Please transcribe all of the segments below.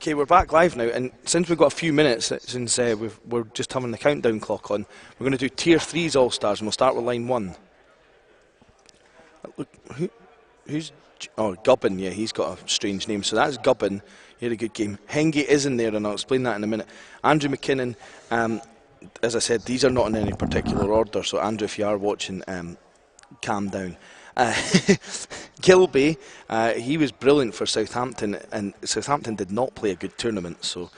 Okay, we're back live now, and since we've got a few minutes, since we're just having the countdown clock on, we're going to do Tier 3's All-Stars, and we'll start with line 1. Look, who's... Oh, Gubbin, yeah, he's got a strange name, so that's Gubbin. He had a good game. Henge is in there, and I'll explain that in a minute. Andrew McKinnon, as I said, these are not in any particular order, so Andrew, if you are watching, calm down. Gilby, he was brilliant for Southampton, and Southampton did not play a good tournament, so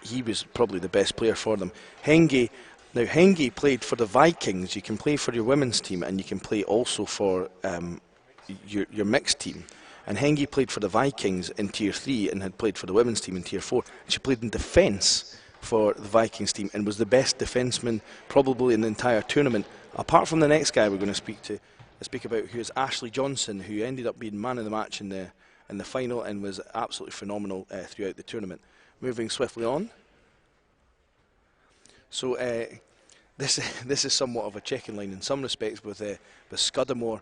he was probably the best player for them. Henge, now Henge played for the Vikings. You can play for your women's team, and you can play also for your mixed team. And Henge played for the Vikings in Tier 3 and had played for the women's team in Tier 4. And she played in defence for the Vikings team and was the best defenceman probably in the entire tournament, apart from the next guy we're going to speak about, who is Ashley Johnson, who ended up being man of the match in the final and was absolutely phenomenal throughout the tournament. Moving swiftly on. So this is somewhat of a checking line in some respects with Scudamore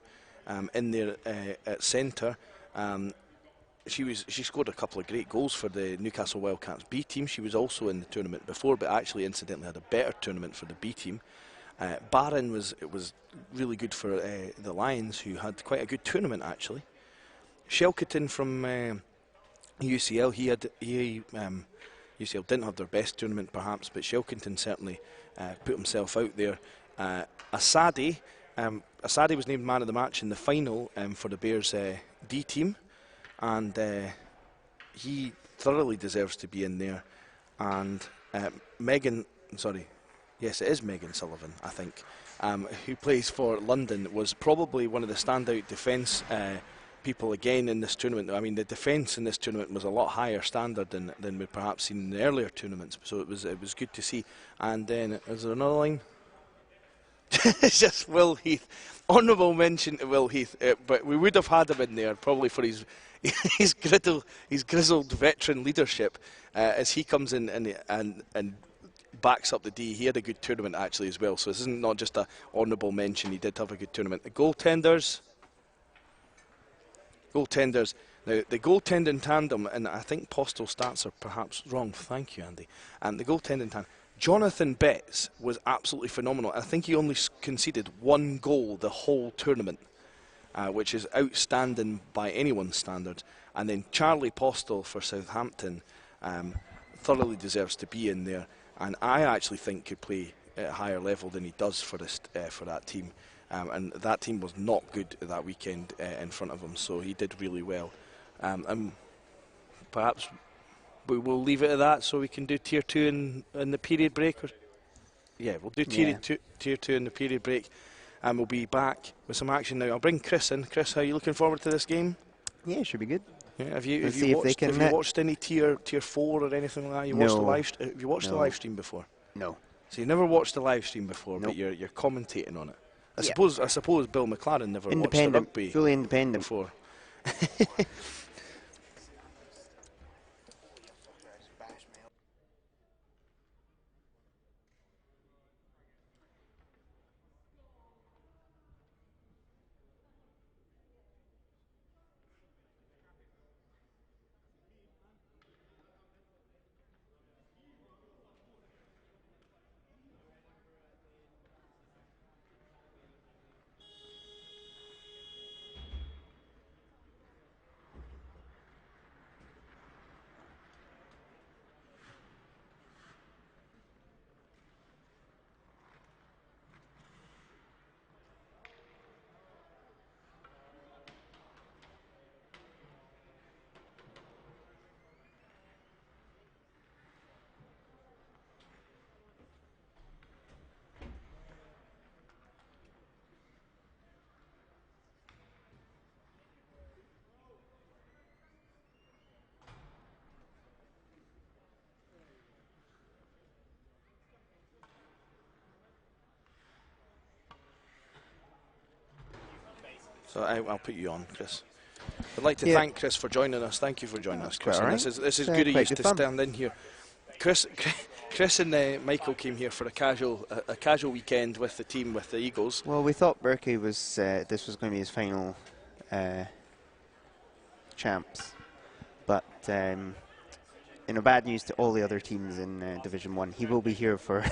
in there at centre. She scored a couple of great goals for the Newcastle Wildcats B team. She was also in the tournament before, but actually incidentally had a better tournament for the B team. Barron was really good for the Lions, who had quite a good tournament actually. Shelkerton from UCL, UCL didn't have their best tournament perhaps, but Shelkerton certainly put himself out there. Asadi was named man of the match in the final for the Bears D team, and he thoroughly deserves to be in there. And yes, it is Megan Sullivan, I think, who plays for London, was probably one of the standout defence people again in this tournament. I mean, the defence in this tournament was a lot higher standard than we've perhaps seen in the earlier tournaments, so it was good to see. And then, is there another line? It's just Will Heath. Honourable mention to Will Heath, but we would have had him in there probably for his grizzled veteran leadership as he comes in and backs up the D. He had a good tournament actually as well, so this isn't not just a honourable mention. He did have a good tournament. The goaltenders. Now the goaltending tandem, and I think Postal stats are perhaps wrong. Thank you, Andy. The goaltending tandem. Jonathan Betts was absolutely phenomenal. I think he only conceded one goal the whole tournament, which is outstanding by anyone's standards. And then Charlie Postal for Southampton thoroughly deserves to be in there, and I actually think could play at a higher level than he does for that team. And that team was not good that weekend in front of him, so he did really well. And perhaps we will leave it at that, so we can do Tier 2 in the period break. Yeah, we'll do Tier 2 in the period break, and we'll be back with some action now. I'll bring Chris in. Chris, how are you looking forward to this game? Yeah, it should be good. Yeah, have you watched any Tier 4 or anything like that? No. Have you watched the live stream before? No. So you've never watched the live stream before, Nope. but you're commentating on it. I suppose Bill McLaren never watched the rugby fully independent before. So I'll put you on, Chris. I'd like to thank Chris for joining us. Thank you for joining us, Chris. Right. This is good of you to stand in here. Chris and Michael came here for a casual weekend with the team, with the Eagles. Well, we thought Berkey was this was going to be his final champs, but bad news to all the other teams in Division 1. He will be here for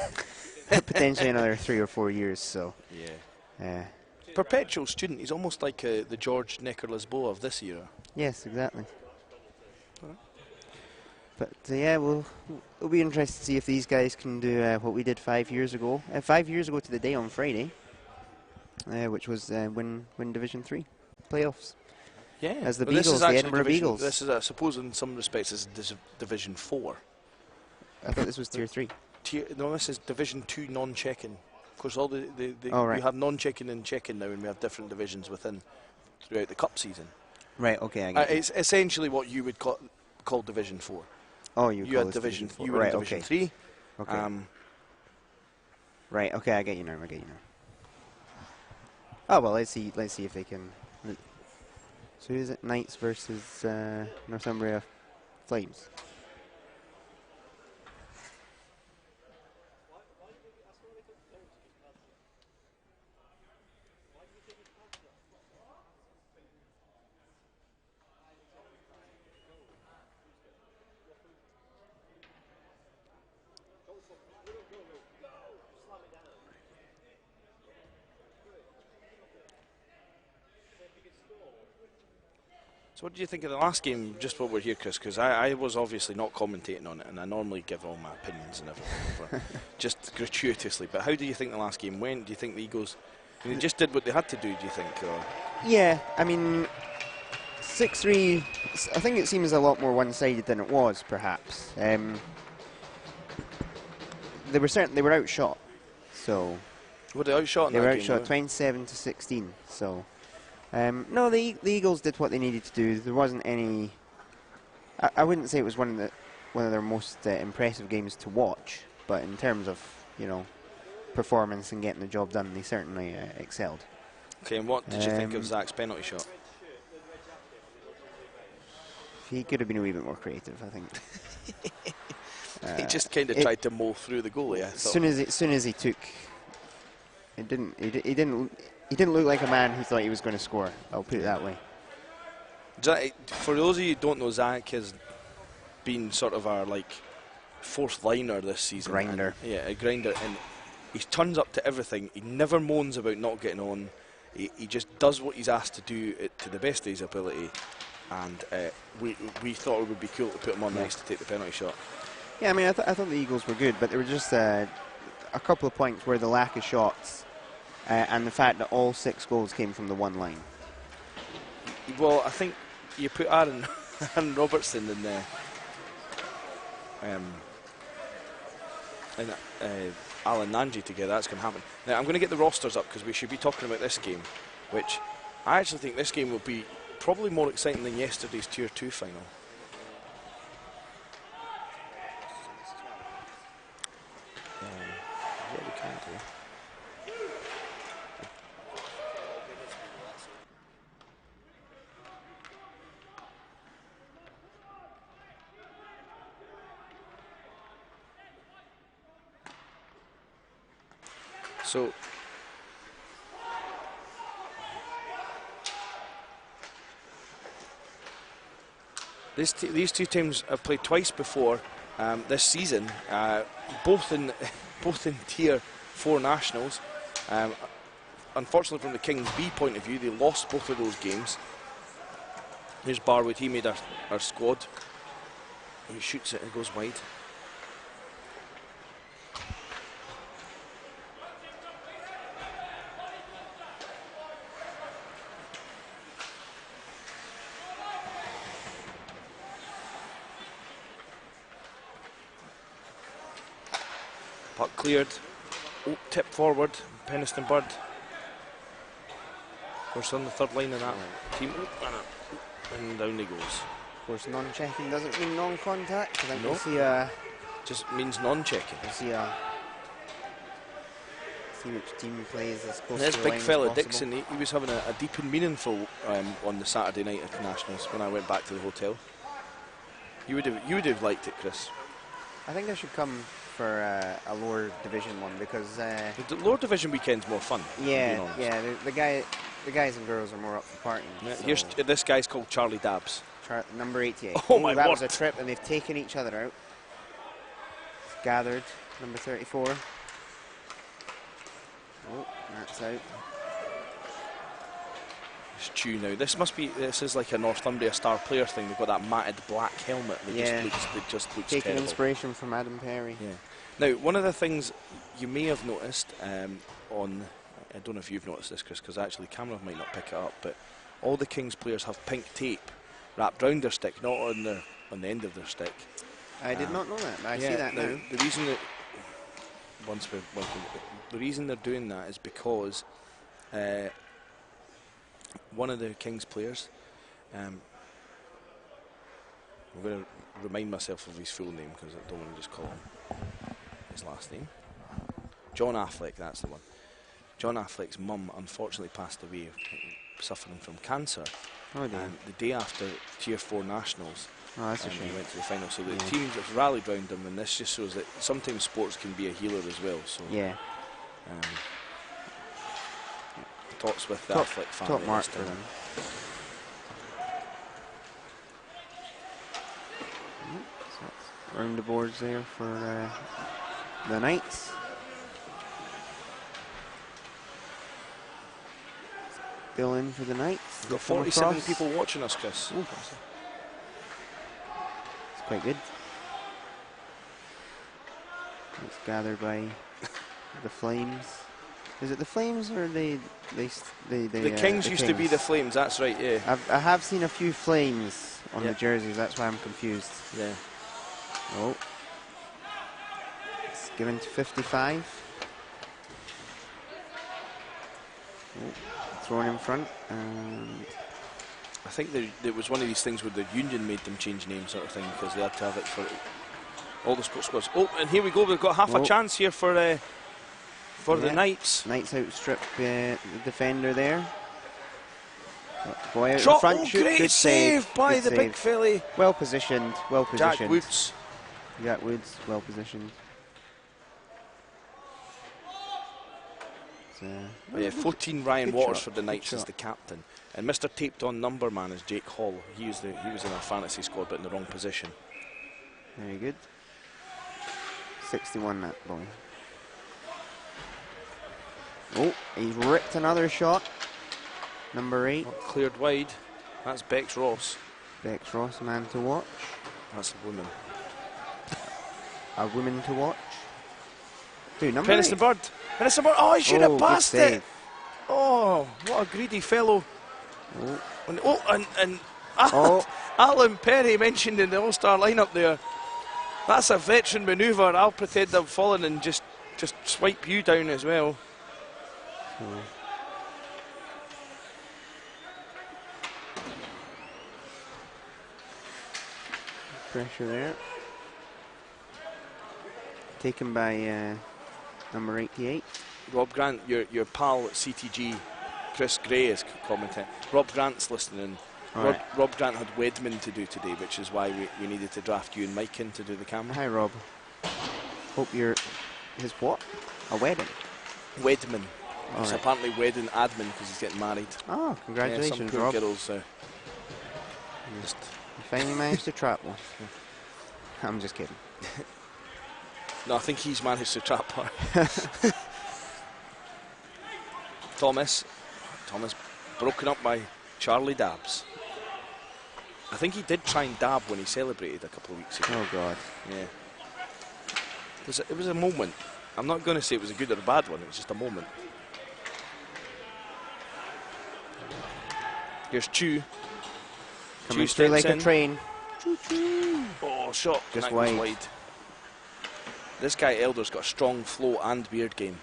potentially another 3 or 4 years. So yeah, perpetual student. He's almost like the George Nicholas Bow of this era. yes, exactly. But yeah, it'll be interesting to see if these guys can do what we did 5 years ago. 5 years ago to the day on Friday, which was win Division 3 playoffs. Yeah, As the well, Beagles, the Edinburgh Beagles. This is, I suppose, in some respects, is Division 4. I thought this was Tier 3. No, this is Division 2 non-checking. Of course, all we right. have non-checking and checking now, and we have different divisions within throughout the cup season. Right. Okay. I get It's essentially what you would call Division 4. Oh, you had Division 4. You were right, in Division 3. Okay. Right. Okay. I get you now. Oh well. Let's see if they can. So who is it? Knights versus Northumbria Flames. So what do you think of the last game, just while we're here, Chris? Because I was obviously not commentating on it, and I normally give all my opinions and everything, just gratuitously. But how do you think the last game went? Do you think the Eagles, they just did what they had to do, do you think? Or? Yeah, I mean, 6-3, I think it seems a lot more one-sided than it was, perhaps. They were outshot, so... Were they outshot in that game? They were outshot 27-16, so... no, the Eagles did what they needed to do. There wasn't any... I wouldn't say it was one of their most impressive games to watch, but in terms of, performance and getting the job done, they certainly excelled. Okay, and what did you think of Zach's penalty shot? He could have been a wee bit more creative, I think. He just kind of tried to mow through the goalie. As soon as he took, he didn't look like a man who thought he was going to score. I'll put it that way. For those of you who don't know, Zach has been sort of our fourth liner this season. Grinder. A grinder, and he turns up to everything. He never moans about not getting on. He just does what he's asked to do to the best of his ability. And we thought it would be cool to put him on next to take the penalty shot. Yeah, I mean, I thought the Eagles were good, but there were just a couple of points where the lack of shots and the fact that all 6 goals came from the one line. Well, I think you put Aaron Robertson in there, and Alan Nanji together. That's going to happen. Now I'm going to get the rosters up because we should be talking about this game, which I actually think this game will be probably more exciting than yesterday's Tier 2 final. Yeah, we can do. So these two teams have played twice before this season, both in Tier 4 nationals. Unfortunately, from the Kings B point of view, they lost both of those games. Here's Barwood. He made our squad. He shoots it and goes wide. Puck cleared. Oh, tip forward. Penniston Bird. Of course, on the third line of that team. And down he goes. Of course, non-checking doesn't mean non-contact. I think No. we'll see just means non-checking. We'll see which team plays as close There's to the big line fella as possible. Dixon. He was having a deep and meaningful on the Saturday night at the Nationals when I went back to the hotel. You would have liked it, Chris. I think I should come for a lower division one because The lower division weekend's more fun. yeah, being honest. the guys and girls are more up for partying. Yeah, so. here's this guy's called Charlie Dabbs. Number 88. Oh, my that word. was a trip, and they've taken each other out. It's gathered. Number 34. Oh, that's out. It's Chew now. This is like a Northumbria star player thing. They've got that matted black helmet. It just looks Taking terrible. inspiration from Adam Perry. Yeah. Now, one of the things you may have noticed on, I don't know if you've noticed this, Chris, because actually the camera might not pick it up, but all the Kings players have pink tape wrapped round their stick, not on the end of their stick. I did not know that, but I see that now. The reason that the reason they're doing that is because one of the Kings players, I'm going to remind myself of his full name because I don't want to just call him his last name. John Affleck, that's the one. John Affleck's mum unfortunately passed away, suffering from cancer. Oh dear. The day after Tier 4 Nationals, oh, that's a shame. he went to the final. So the teams have rallied round him, and this just shows that sometimes sports can be a healer as well. So yeah. Talks with the Affleck family. Top mark for them. So that's round the boards there for the Knights. Still in for the Knights. We've got 47 people watching us, Chris. Ooh. It's quite good. It's gathered by the Flames. Is it the Flames or the Kings used to be the Flames, that's right, yeah. I have seen a few Flames on the jerseys, that's why I'm confused. Yeah. Oh. It's given to 55. Oh. Thrown in front. And I think it was one of these things where the union made them change names sort of thing because they had to have it for all the sports squads. Oh, and here we go, we've got half a chance here for the Knights. Knights outstrip the defender there. Boy out Shot, in front, shoot, great good save by the big filly. Well positioned, well positioned. Jack Woods. Jack Woods, well positioned. Yeah, 14 Ryan Waters for the Knights as the captain, and Mr. Taped On number man is Jake Hall. He was in our fantasy squad but in the wrong position. Very good. 61 that boy. Oh, he's ripped another shot. Number 8. Cleared wide. That's Bex Ross. Bex Ross, man to watch. That's a woman. A woman to watch. Dude, number Peniston 8. Bird. Peniston Bird. Oh, he should have passed good it. save. Oh, what a greedy fellow. Oh. And Alan Perry mentioned in the All-Star lineup there. That's a veteran manoeuvre. I'll pretend I've fallen and just swipe you down as well. Pressure there. Taken by number 88. Rob Grant, your pal at CTG, Chris Gray is commenting. Rob Grant's listening. Rob Grant had Wedman to do today, which is why we needed to draft you and Mike in to do the camera. Hi, Rob. Hope you're his what? A wedding? Wedman. It's apparently wedding admin because he's getting married. Oh, congratulations, some poor Rob. girls. You finally managed to trap one. I'm just kidding. No, I think he's managed to trap her. Thomas broken up by Charlie Dabbs. I think he did try and dab when he celebrated a couple of weeks ago. Oh God. Yeah. It was a moment. I'm not going to say it was a good or a bad one. It was just a moment. Here's Chew. Coming through like a train. Choo-choo. Oh, shot. Just wide. This guy Elder's got a strong flow and beard game.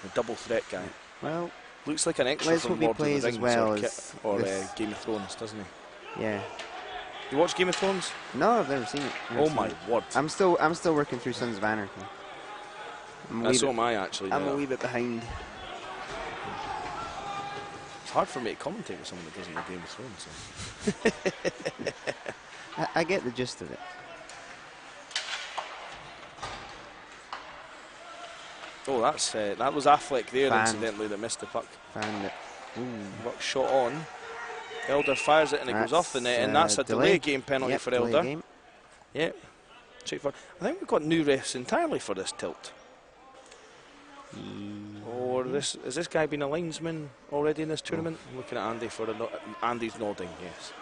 A double threat guy. Well, looks like an extra let's from hope he Lord plays of the as Rings well or as Game of Thrones, doesn't he? Yeah. You watch Game of Thrones? No, I've never seen it. Oh my word! I'm still working through Sons of Anarchy. So am I actually. I'm a wee bit behind. It's hard for me to commentate with someone that doesn't know Game of Thrones. So. I get the gist of it. Oh, that was Affleck there, Fanned. incidentally, that missed the puck. Found it. Ooh. Shot on. Elder fires it and it goes off the net, and that's a delay game penalty for Elder. Game. Yep. Straightforward. I think we've got new refs entirely for this tilt. Or is this guy been a linesman already in this tournament? I'm looking at Andy for Andy's nodding, yes.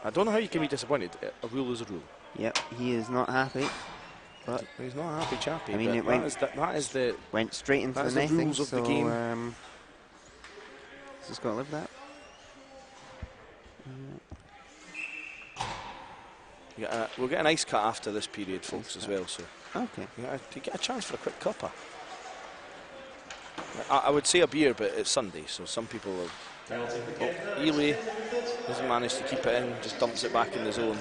I don't know how you can be disappointed. A rule is a rule. Yep, he is not happy. But he's not a happy chappy. I mean, went straight into the netting, rules of the game. Just got to live that. We'll get an ice cut after this period, folks, as well. So okay, you get a chance for a quick cuppa. I would say a beer, but it's Sunday, so some people are. Ely doesn't manage to keep it in, just dumps it back in the zone.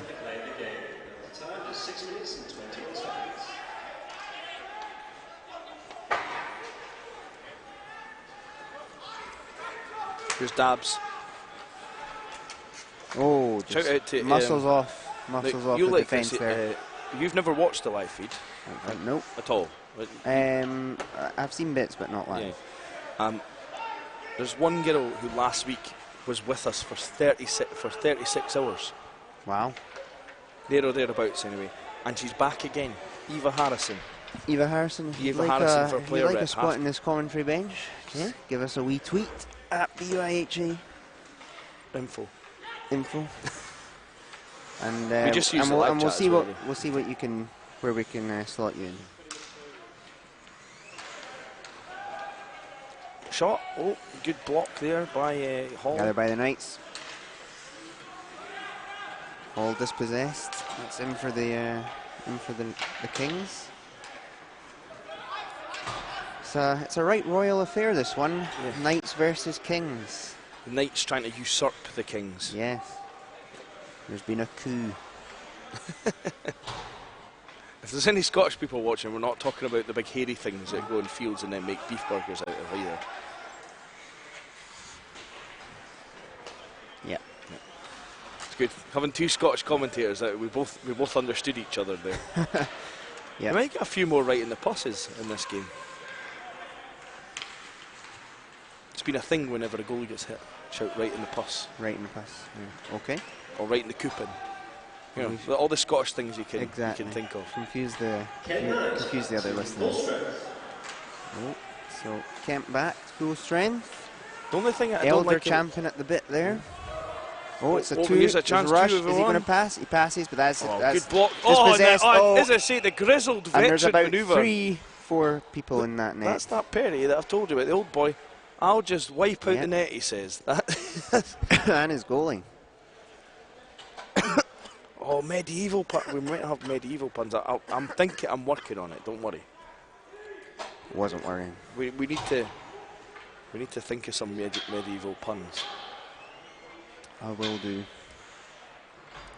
Here's Dabs. Oh, shout out to muscles off the defence there. You've never watched the live feed? Nope. At all? I've seen bits, but not live. Yeah. There's one girl who last week was with us for 36 hours. Wow. There or thereabouts, anyway. And she's back again. Eva Harrison. Eva Harrison. Eva Harrison for player rep. If you like a spot in this commentary bench, just give us a wee tweet at BUIHA. Info. And we just use we'll see what you can, where we can slot you in. Shot. Oh, good block there by Hall. Gathered by the Knights. All dispossessed. That's in for the Kings. It's a right royal affair, this one. Yeah. Knights versus Kings. The Knights trying to usurp the Kings. Yes. There's been a coup. If there's any Scottish people watching, we're not talking about the big hairy things that go in fields and then make beef burgers out of either. Yeah. It's good having two Scottish commentators that we both understood each other there. Yeah. We might get a few more right in the passes in this game. It's been a thing whenever a goal gets hit. Shout right in the pass. Right in the pass. Yeah. Okay. Or right in the coupon. You know, all the Scottish things you can think of. Confuse the other listeners. Oh, so Kemp back, full strength. The only thing I Elder don't like champing at the bit there. Oh, it's a two. Here's a chance rush. to Is he going to pass? He passes, but that's good block. As I say, the grizzled veteran and there's about manoeuvre. 3-4 people in that net. That's that Perry that I've told you about, the old boy. I'll just wipe out the net, he says. And his goalie. Oh, medieval pun. We might have medieval puns. I'm working on it. Don't worry. Wasn't worrying. We need to think of some medieval puns. I will do.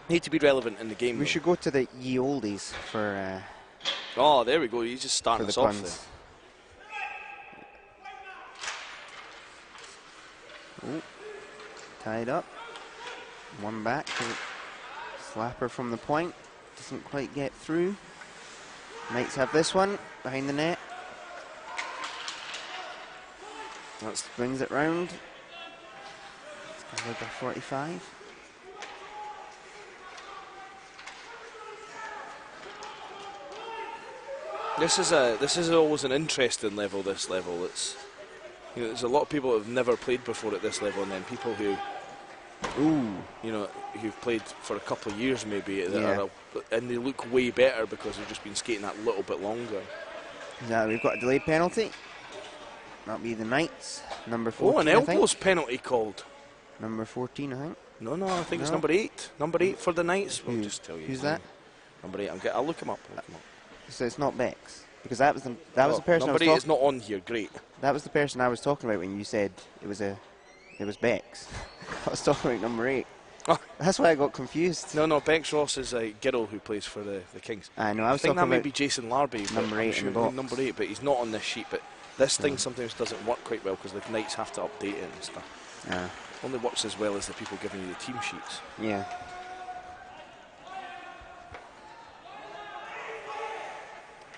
Need to be relevant in the game. We should go to the ye oldies for. Oh, there we go. He's just starting us off there. Oh, tied up. One back. Slapper from the point. Doesn't quite get through. Knights have this one behind the net. That brings it round. It's going to be 45. This is always an interesting level. This level, it's there's a lot of people who have never played before at this level, and then people who, who've played for a couple of years maybe, and they look way better because they've just been skating that little bit longer. Now we've got a delay penalty. That'll be the Knights, number 14. Oh, an elbows penalty called. Number 14, I think. No, I think it's number 8. Number 8 for the Knights. We'll just tell you. Who's that? Number 8. I'll look him up. So it's not Bex, because that was the person. Number 8 is not on here. Great. That was the person I was talking about when you said it was Bex. I was talking about number 8. Oh. That's why I got confused. No, Bex Ross is a Girl who plays for the Kings. I know. I think that may be Jason Larby. Number 8 in the box. Number 8, but he's not on this sheet. But this thing sometimes doesn't work quite well because the Knights have to update it and stuff. Only works as well as the people giving you the team sheets. Yeah.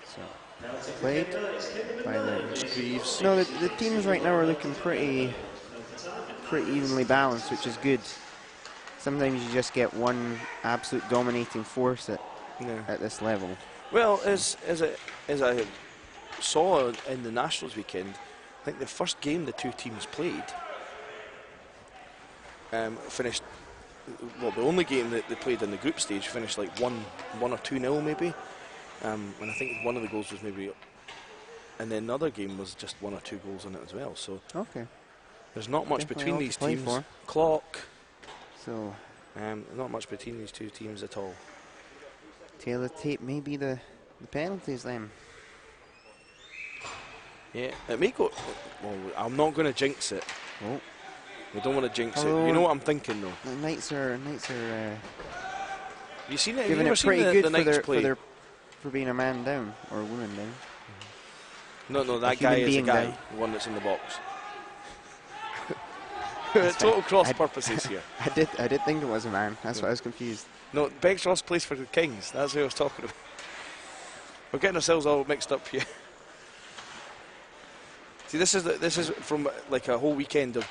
So played by the Greaves. No, the teams right now are looking pretty pretty evenly balanced, which is good. Sometimes you just get one absolute dominating force at this level. Well, as I saw in the Nationals weekend, I think the first game the two teams played finished. Well, the only game that they played in the group stage finished like 1 or 2-0 maybe, and I think one of the goals was maybe, and then another game was just 1 or 2 goals in it as well. So okay, there's not much definitely between all to these play teams. for. Clock. So Not much between these two teams at all. tail of tape may be the penalties then. Yeah, it may go. Well, I'm not going to jinx it. Oh, We don't want to jinx it. Although You know what I'm thinking though. the Knights are You seen it? Have you giving ever it seen pretty the good Knights play? for being a man down or a woman down. No, that guy human is a being guy, down. the one that's in the box. Total cross purposes here. I did think it was a man. That's why I was confused. No, Bex Ross plays for the Kings. That's who I was talking about. We're getting ourselves all mixed up here. See, this is from like a whole weekend of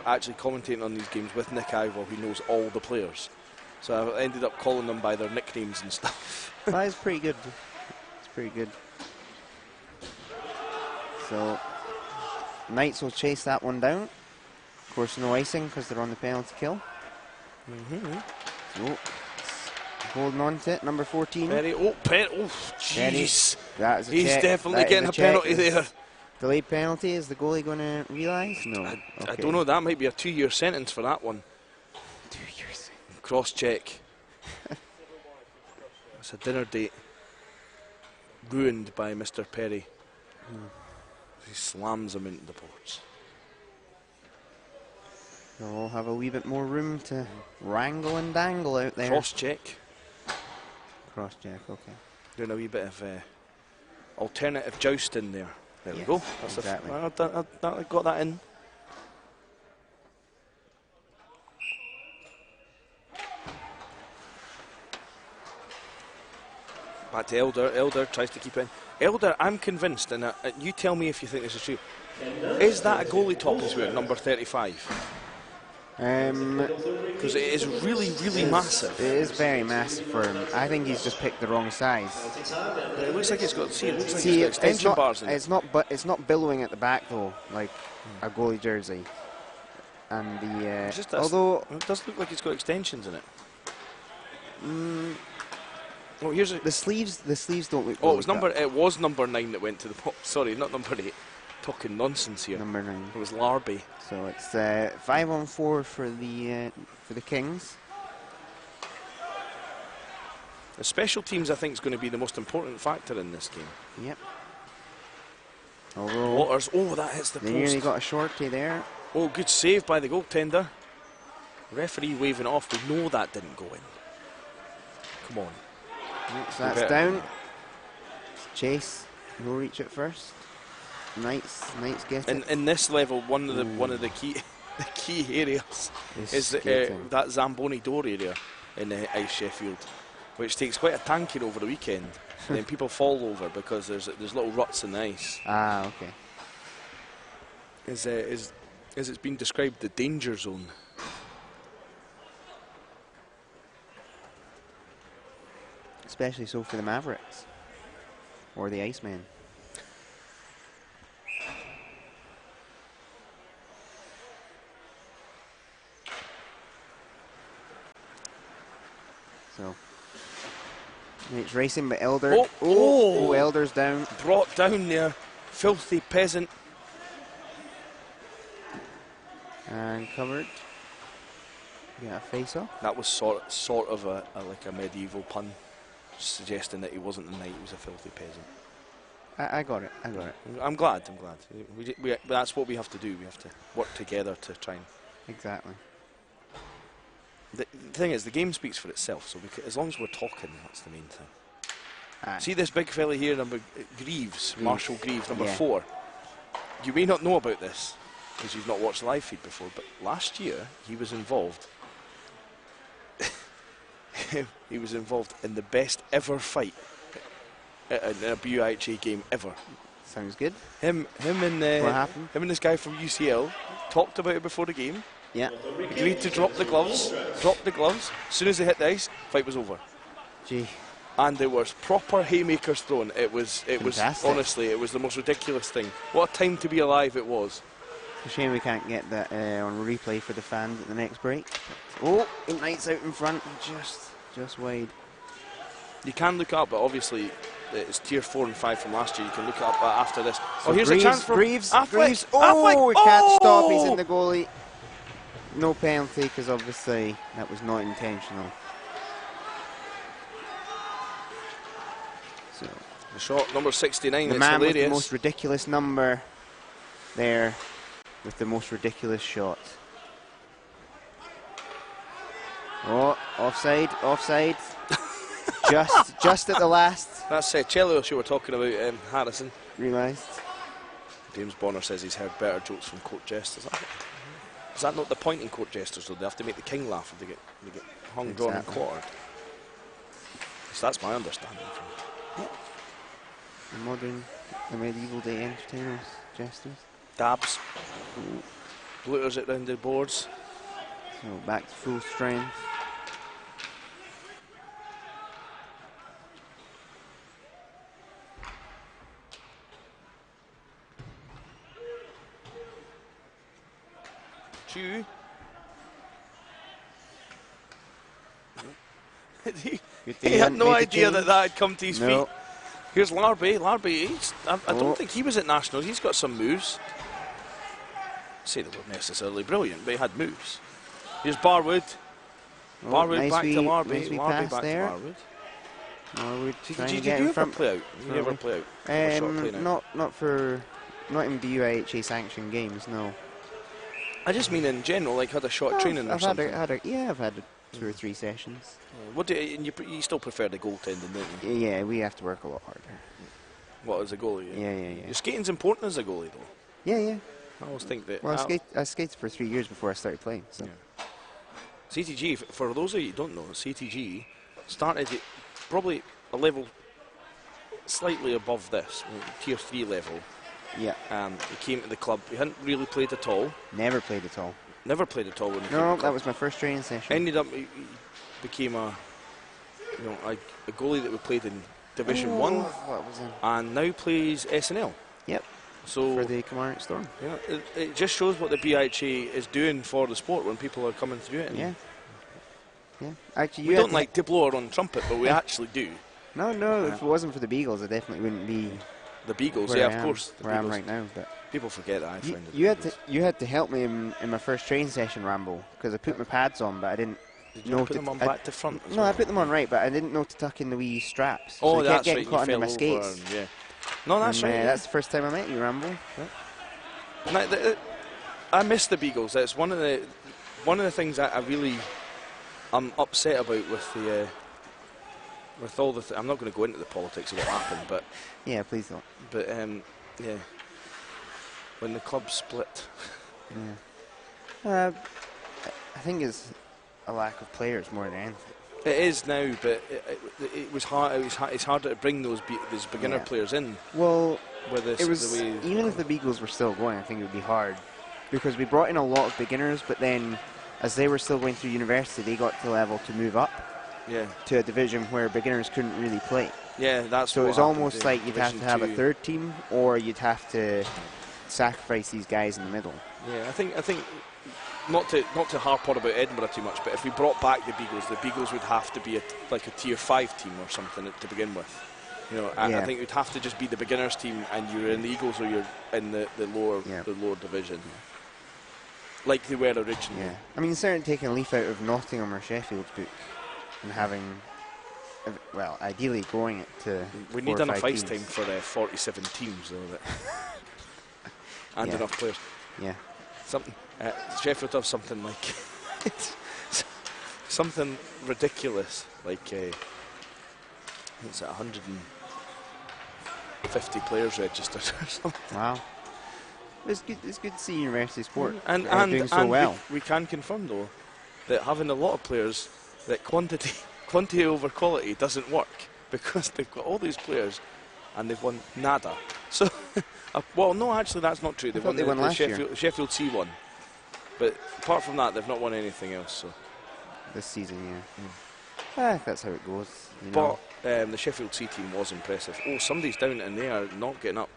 actually commentating on these games with Nick Ivor, who knows all the players. So I ended up calling them by their nicknames and stuff. That is pretty good. It's pretty good. So Knights will chase that one down. Of course, no icing because they're on the penalty kill. So holding on to it, number 14. Jeez. That is a He's check. definitely That is getting a check. penalty there. Delayed penalty. Is the goalie going to realise? No. I Okay. don't know. That might be a 2-year sentence for that one. 2 years. Cross check. It's a dinner date ruined by Mr. Perry. He slams him into the boards. They'll all have a wee bit more room to wrangle and dangle out there. Cross check. Cross check, okay. Doing a wee bit of alternative jousting there. There we Yes, go. That's exactly. I got that in. Back to Elder. Elder tries to keep in. Elder, I'm convinced, and you tell me if you think this is true. Is that a goalie top he's wearing, number 35? Because it is really, really massive. It is very massive for him. I think he's just picked the wrong size. It looks like it's got. It looks like See, it's got extension bars in it. it's not billowing at the back though, like a goalie jersey. And It's just although it does look like it's got extensions in it. Oh, here's a. the sleeves don't look. Oh, it was number 9 that went to the box. Sorry, not number 8. Talking nonsense here. Number 9. It was Larby. So it's 5-on-4 for the Kings. The special teams, I think, is going to be the most important factor in this game. Yep. Although Waters. Oh, that hits the they post. nearly got a shorty there. Oh, good save by the goaltender. Referee waving it off. We know that didn't go in. Come on. So that's down. Chase. He'll reach it first. Knights get it. In this level, one of the key the key areas is that Zamboni door area in the Ice Sheffield, which takes quite a tanking over the weekend. And then people fall over because there's little ruts in the ice. Ah, okay. As it's been described, the danger zone. Especially so for the Mavericks or the Icemen. So it's racing, but Elder. Oh, Elder's down. Brought down there, filthy peasant. And covered. Yeah, a face off. That was sort of like a medieval pun, suggesting that he wasn't a knight; he was a filthy peasant. I got it. I'm glad. That's what we have to do. We have to work together to try and. Exactly. The thing is, the game speaks for itself. So as long as we're talking, that's the main thing. Aye. See this big fella here, Greaves, Marshall Greaves, number 4. You may not know about this because you've not watched the live feed before, but last year he was involved. He was involved in the best ever fight in a BUIHA game ever. Sounds good. Him and What happened? Him and this guy from UCL talked about it before the game. Yeah. Agreed to drop the gloves. Drop the gloves. As soon as they hit the ice, fight was over. Gee. And there was proper haymakers thrown. It was Fantastic. honestly, it was the most ridiculous thing. What a time to be alive it was. It's a shame we can't get that on replay for the fans at the next break. Oh, Ignites out in front, just wide. You can look up, but obviously it's tier 4 and 5 from last year. You can look it up after this. So Here's Greaves, a chance for Greaves. Affleck. Oh, we can't stop. He's in Oh! the goalie. No penalty because obviously that was not intentional. So The shot, number 69, the it's man hilarious. with the most ridiculous number there with the most ridiculous shot. Oh, offside, offside. just at the last. That's Chelios you were talking about, Harrison. Realised. James Bonner says he's heard better jokes from court jesters. Is that not the point in court jesters, though? They have to make the king laugh if they get hung, drawn and quartered. So that's my understanding. The medieval day entertainers, jesters. Dabs. Blooters it round the boards. So back to full strength. Chew. he had no idea that had come to his feet. Here's Larby. Larby, I don't think he was at Nationals. He's got some moves. Say they weren't necessarily brilliant, but he had moves. Here's Barwood. Barwood nice back to Larby. Nice Larby pass back there. to Barwood. Barwood Did you ever play out? Did you ever play out? Play Not in BUIHA sanctioned games, no. I just mean in general, like had a shot training or something. I've had 2 or 3 sessions. What do you still prefer the goaltending, don't you? Yeah, we have to work a lot harder. What, as a goalie? Yeah. Your skating's important as a goalie, though. Yeah. I always think that. Well, I skated for 3 years before I started playing. So. Yeah. CTG, for those of you who don't know, CTG started at probably a level slightly above this, tier 3 level. Yeah. He came to the club. He hadn't really played at all. Never played at all. Never played at all. When he No, that was my first training session. Ended up, he became a goalie that we played in Division 1, what was it? and now plays SNL. Yep. So for the Kilmarnock Storm. Yeah, it just shows what the BIHA is doing for the sport when people are coming through it. Yeah. Actually, we don't like to blow our own trumpet, but we actually do. No. If it wasn't for the Beagles, I definitely wouldn't be. The Beagles, of course. Where I am right now, but people forget that I find you had to help me in my first training session, Rambo, because I put my pads on, but I didn't. Did you put them on back to front? No, I put them on right, but I didn't know to tuck in the wee straps. Oh, so that's kept right. getting caught You under my fell skates. over. Yeah. No, that's right. That's the first time I met you, Rambo. Yeah. I miss the Beagles. That's one of the things that I really am upset about with the. With all the, I'm not going to go into the politics of what happened, but yeah, please don't. But yeah, when the club split. Yeah. I think it's a lack of players more than anything. It is now, but it was hard. It's harder to bring those beginner players in. Well, with it was even if the Beagles were still going, I think it would be hard because we brought in a lot of beginners, but then as they were still going through university, they got to the level to move up. Yeah. To a division where beginners couldn't really play. Yeah, that's so what it's almost like you'd have to have 2. a third team, or you'd have to sacrifice these guys in the middle. Yeah, I think not to harp on about Edinburgh too much, but if we brought back the Beagles would have to be like a tier 5 team or something to begin with. You know, I think it would have to just be the beginners team, and you're in the Eagles or you're in the lower division, like they were originally. Yeah, I mean, certainly taking a leaf out of Nottingham or Sheffield's book. And having, well, ideally growing it to. We need enough ice time for 47 teams, though, and enough players. Yeah. Something. Sheffield have something like something ridiculous, like it's 150 players registered or something. Wow. It's good to see university sport and doing so well. We can confirm though that having a lot of players. That quantity over quality doesn't work because they've got all these players and they've won nada. So, well, no, actually, that's not true. They won last year. Sheffield C won. But apart from that, they've not won anything else. So this season, yeah. That's how it goes. You know. But the Sheffield C team was impressive. Oh, somebody's down and they are not getting up.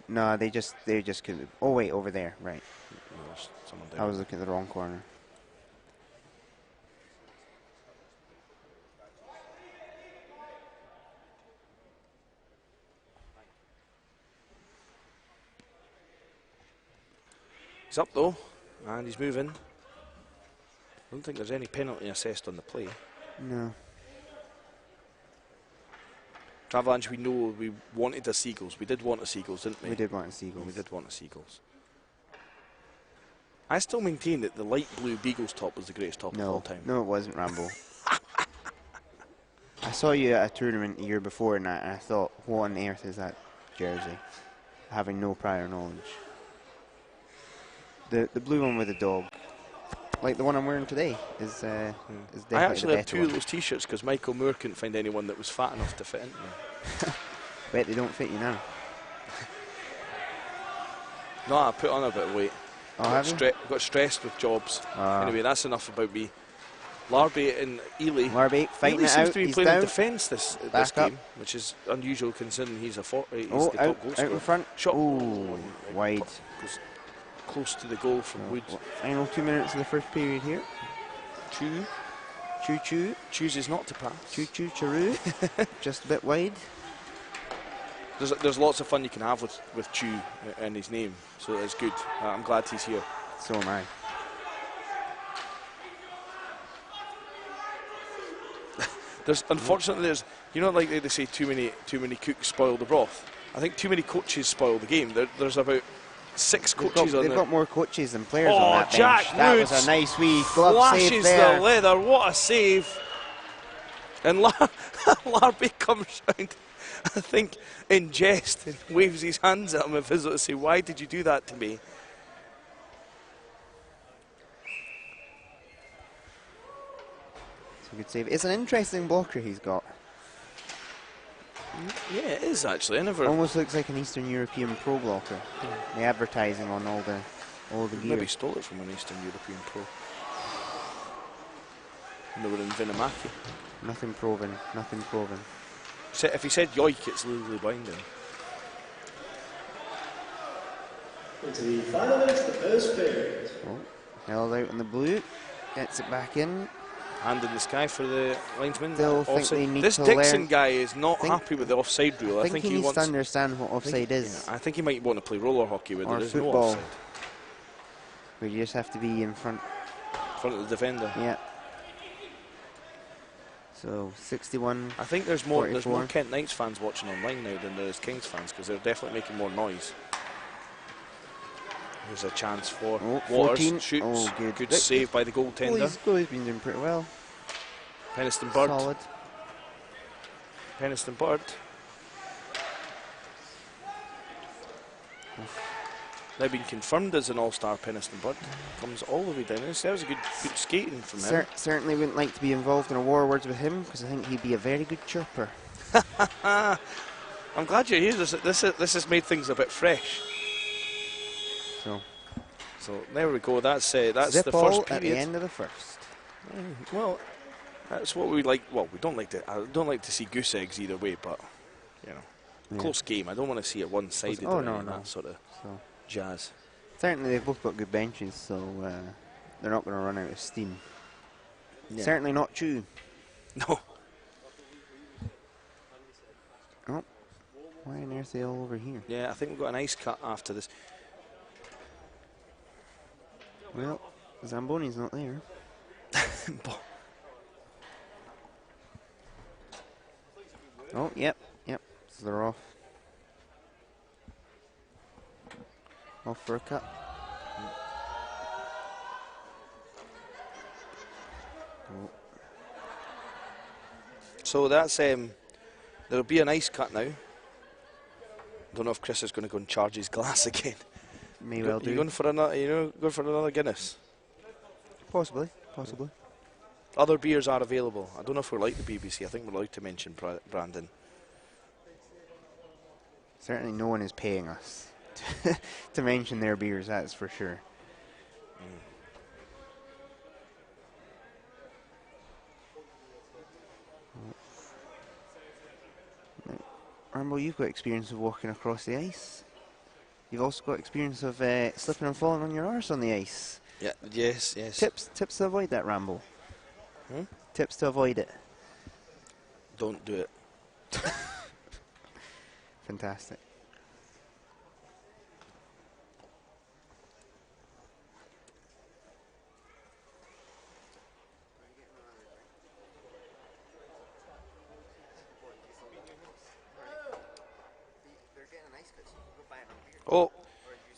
No, they just couldn't. Oh wait, over there, right. There's someone down. I was looking at the wrong corner. He's up though, and he's moving. I don't think there's any penalty assessed on the play. No. Avalanche, we know we wanted a Seagulls. We did want a Seagulls, didn't we? We did want a Seagulls. We did want a Seagulls. I still maintain that the light blue Beagles top was the greatest top of all time. No, it wasn't, Rambo. I saw you at a tournament the year before, and I thought, what on earth is that jersey? Having no prior knowledge. The blue one with the dog, like the one I'm wearing today, is definitely I actually the have better two of one. those T-shirts because Michael Moore couldn't find anyone that was fat enough to fit into them. Bet they don't fit you now. No, I put on a bit of weight. Oh, have you? Got stressed with jobs. Anyway, that's enough about me. Larby and Ely. Larby fighting Ely it seems out. to be He's playing in down. defence this game, which is unusual considering he's the top goal out scorer. in front. Shot. Oh, wide. Goes close to the goal from Wood. Final 2 minutes of the first period here. Choo-choo. Chooses not to pass. Choo-choo, charoo. Just a bit wide. There's lots of fun you can have with Chu in his name, so it's good. I'm glad he's here. So am I. Unfortunately, like they say, too many cooks spoil the broth. I think too many coaches spoil the game. There's about 6 coaches They've got more coaches than players on that Jack bench. That Woods was a nice wee glove flashes save there. the leather. What a save! And Larby comes round, I think, in jest and waves his hands at him and visitors say, "Why did you do that to me?" It's a good save. It's an interesting blocker he's got. Yeah, it is actually. I never. Almost looks like an Eastern European pro blocker. The advertising on all the gear. Maybe stole it from an Eastern European pro. And they were in Vinamaki. Nothing proven. Nothing proven. If he said yoik, it's legally binding. Into the final minutes of the first period. Oh, held out in the blue. Gets it back in. Hand in the sky for the linesman. Still think they need this to Dixon learn. guy is not happy with the offside rule. I think he needs to understand what offside is. I think he might want to play roller hockey with or there is football. no offside. Where you just have to be in front. In front of the defender. Yeah. So 61. I think there's 44. more Kent Knights fans watching online now than there is Kings fans because they're definitely making more noise. There's a chance for Waters. 14. Shoots. Oh, good. Save by the goaltender. He's been doing pretty well. Peniston Bird. Solid. Peniston Bird. Now being confirmed as an all-star. Peniston Bird comes all the way down. That was a good skating from him. Certainly wouldn't like to be involved in a war words with him because I think he'd be a very good chirper. I'm glad you're here. This has made things a bit fresh. So there we go. That's the Zip first all period. at the end of the first. Well, that's what we like. Well, we don't like to. I don't like to see goose eggs either way, but close game. I don't want to see it one-sided. Oh, or no. that sort of jazz. Certainly, they've both got good benches, so they're not going to run out of steam. Yeah. Certainly not Chu. No. Oh, why on earth are they all over here? Yeah, I think we've got an ice cut after this. Well, Zamboni's not there. Oh, yep. So they're off. Off for a cut. Oh. So that's there'll be an ice cut now. Don't know if Chris is going to go and charge his glass again. May well do. You going for another Guinness? Possibly. Other beers are available. I don't know if we're like the BBC. I think we're allowed to mention Brandon. Certainly no one is paying us to mention their beers, that's for sure. Rambo, you've got experience of walking across the ice. You've also got experience of slipping and falling on your arse on the ice. Yeah, yes, yes. Tips to avoid that, Rambo. Tips to avoid it. Don't do it. Fantastic. Oh,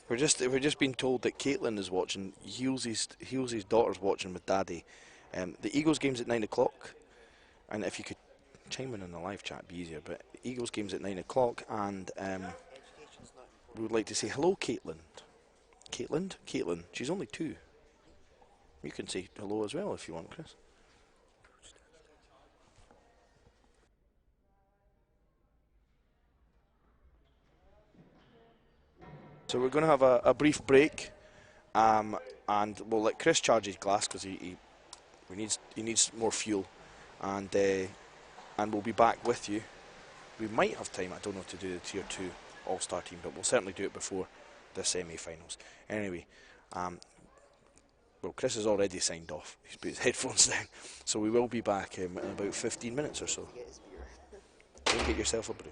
we're just being told that Caitlin is watching. Heelsy's daughter's watching with Daddy. The Eagles game's at 9 o'clock, and if you could chime in the live chat, it'd be easier. But Eagles game's at 9 o'clock, and we would like to say hello, Caitlin. Caitlin. She's only 2. You can say hello as well if you want, Chris. So we're going to have a brief break, and we'll let Chris charge his glass because he needs more fuel, and we'll be back with you. We might have time, I don't know, to do the Tier 2 All-Star team, but we'll certainly do it before the semi-finals. Anyway, well, Chris has already signed off. He's put his headphones down, so we will be back in about 15 minutes or so. Go and get yourself a brew.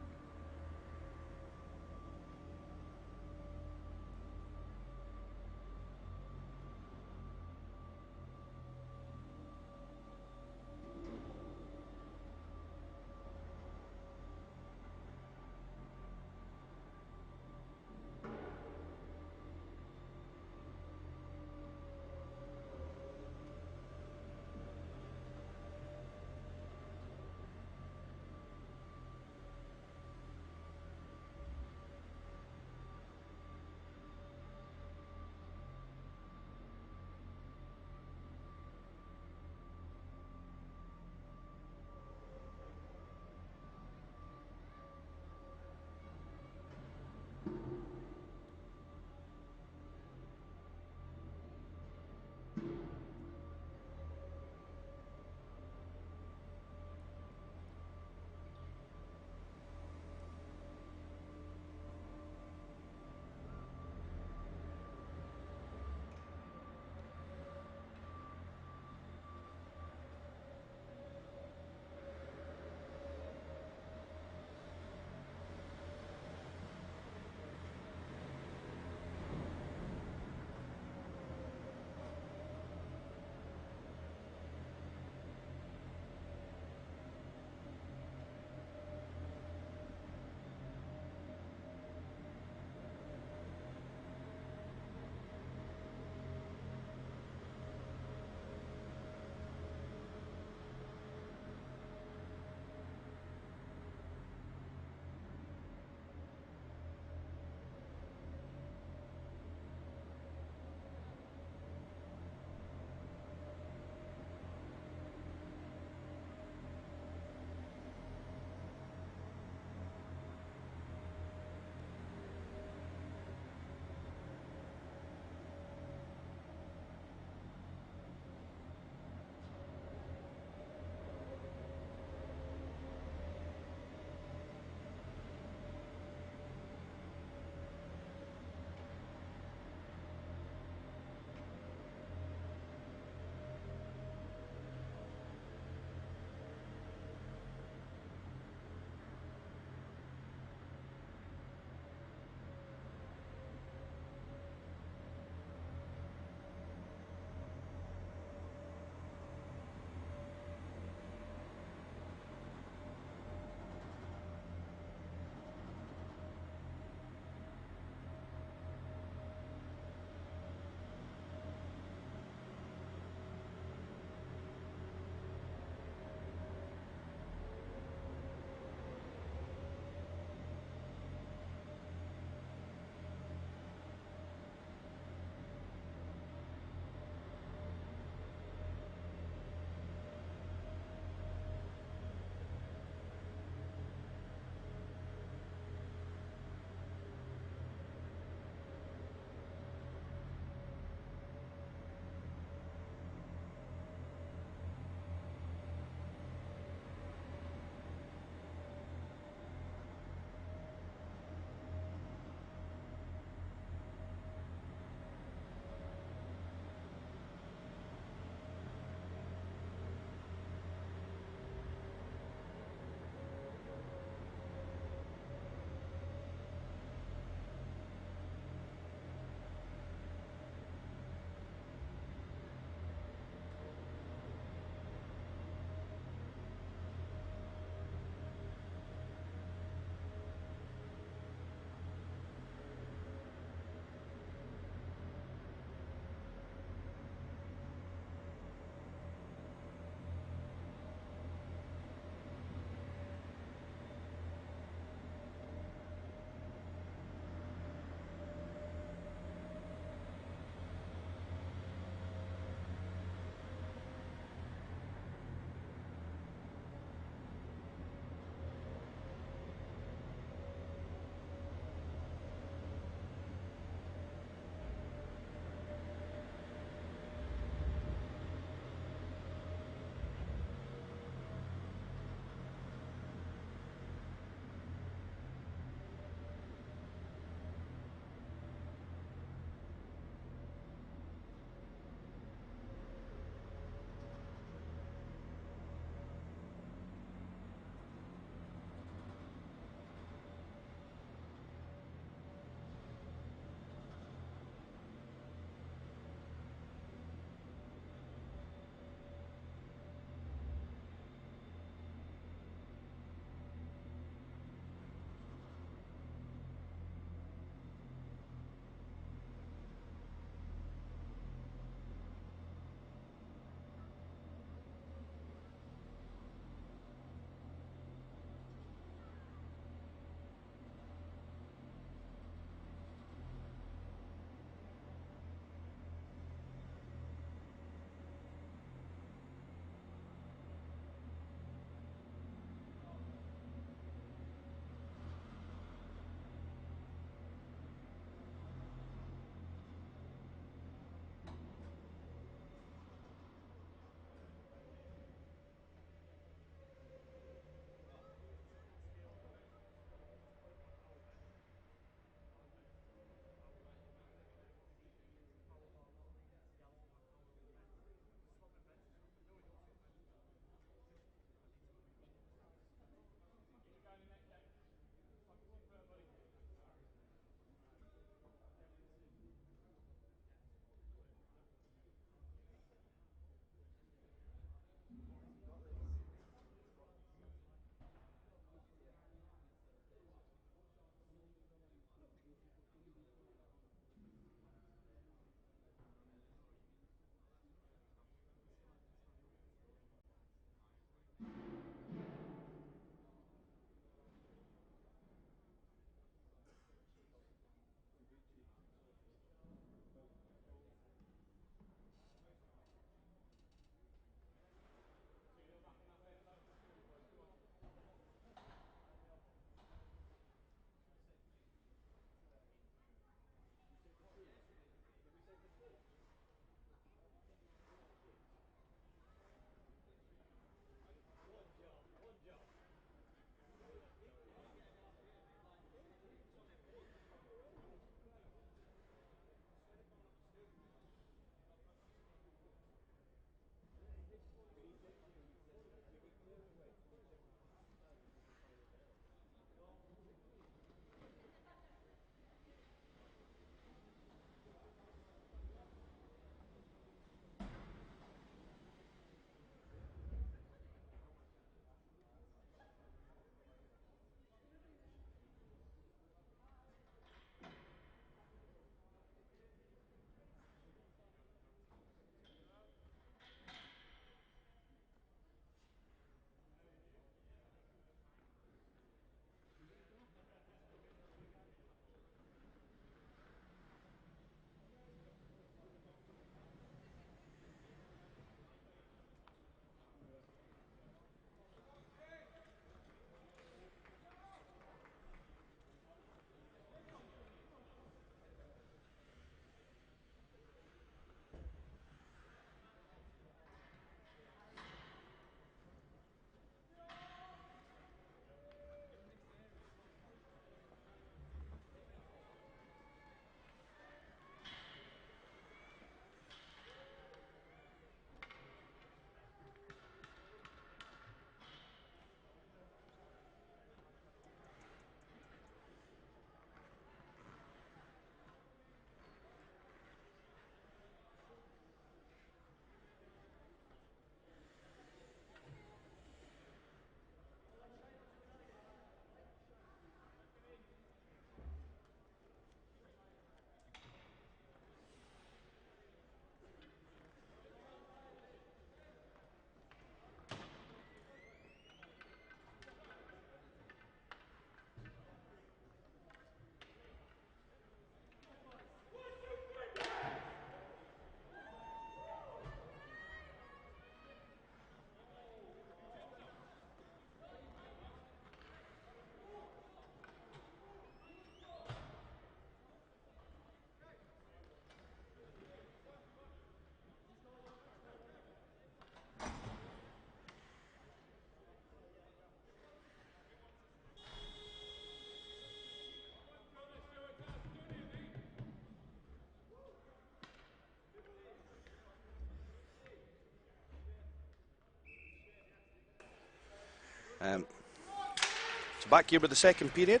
So back here with the second period.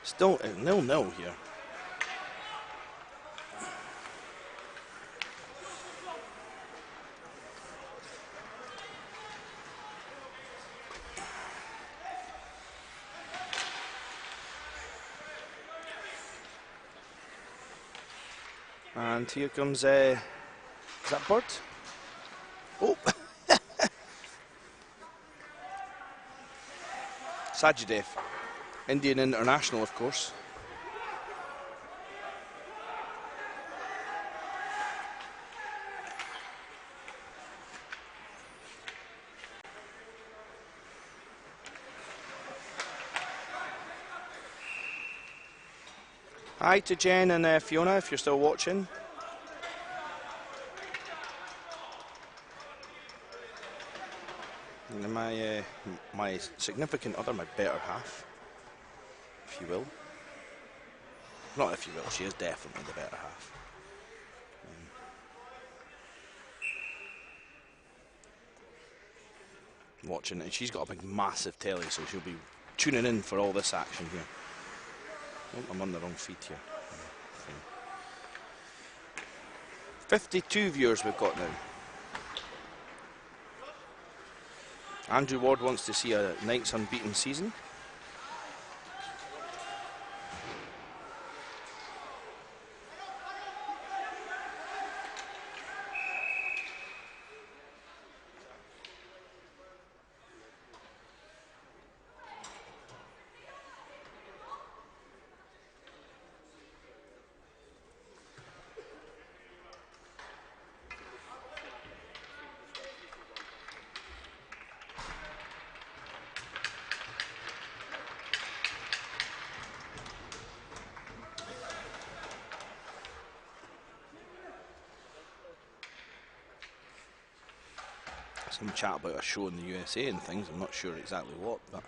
Still 0-0 here. And here comes, is that Bird? Oh! Sajidev, Indian international, of course. Hi to Jen and Fiona if you're still watching. And my significant other, my better half, if you will. Not if you will, she is definitely the better half. Watching, and she's got a big massive telly, so she'll be tuning in for all this action here. Oh, I'm on the wrong feed here. 52 viewers we've got now. Andrew Ward wants to see a Knights unbeaten season. Some chat about a show in the USA and things, I'm not sure exactly what, but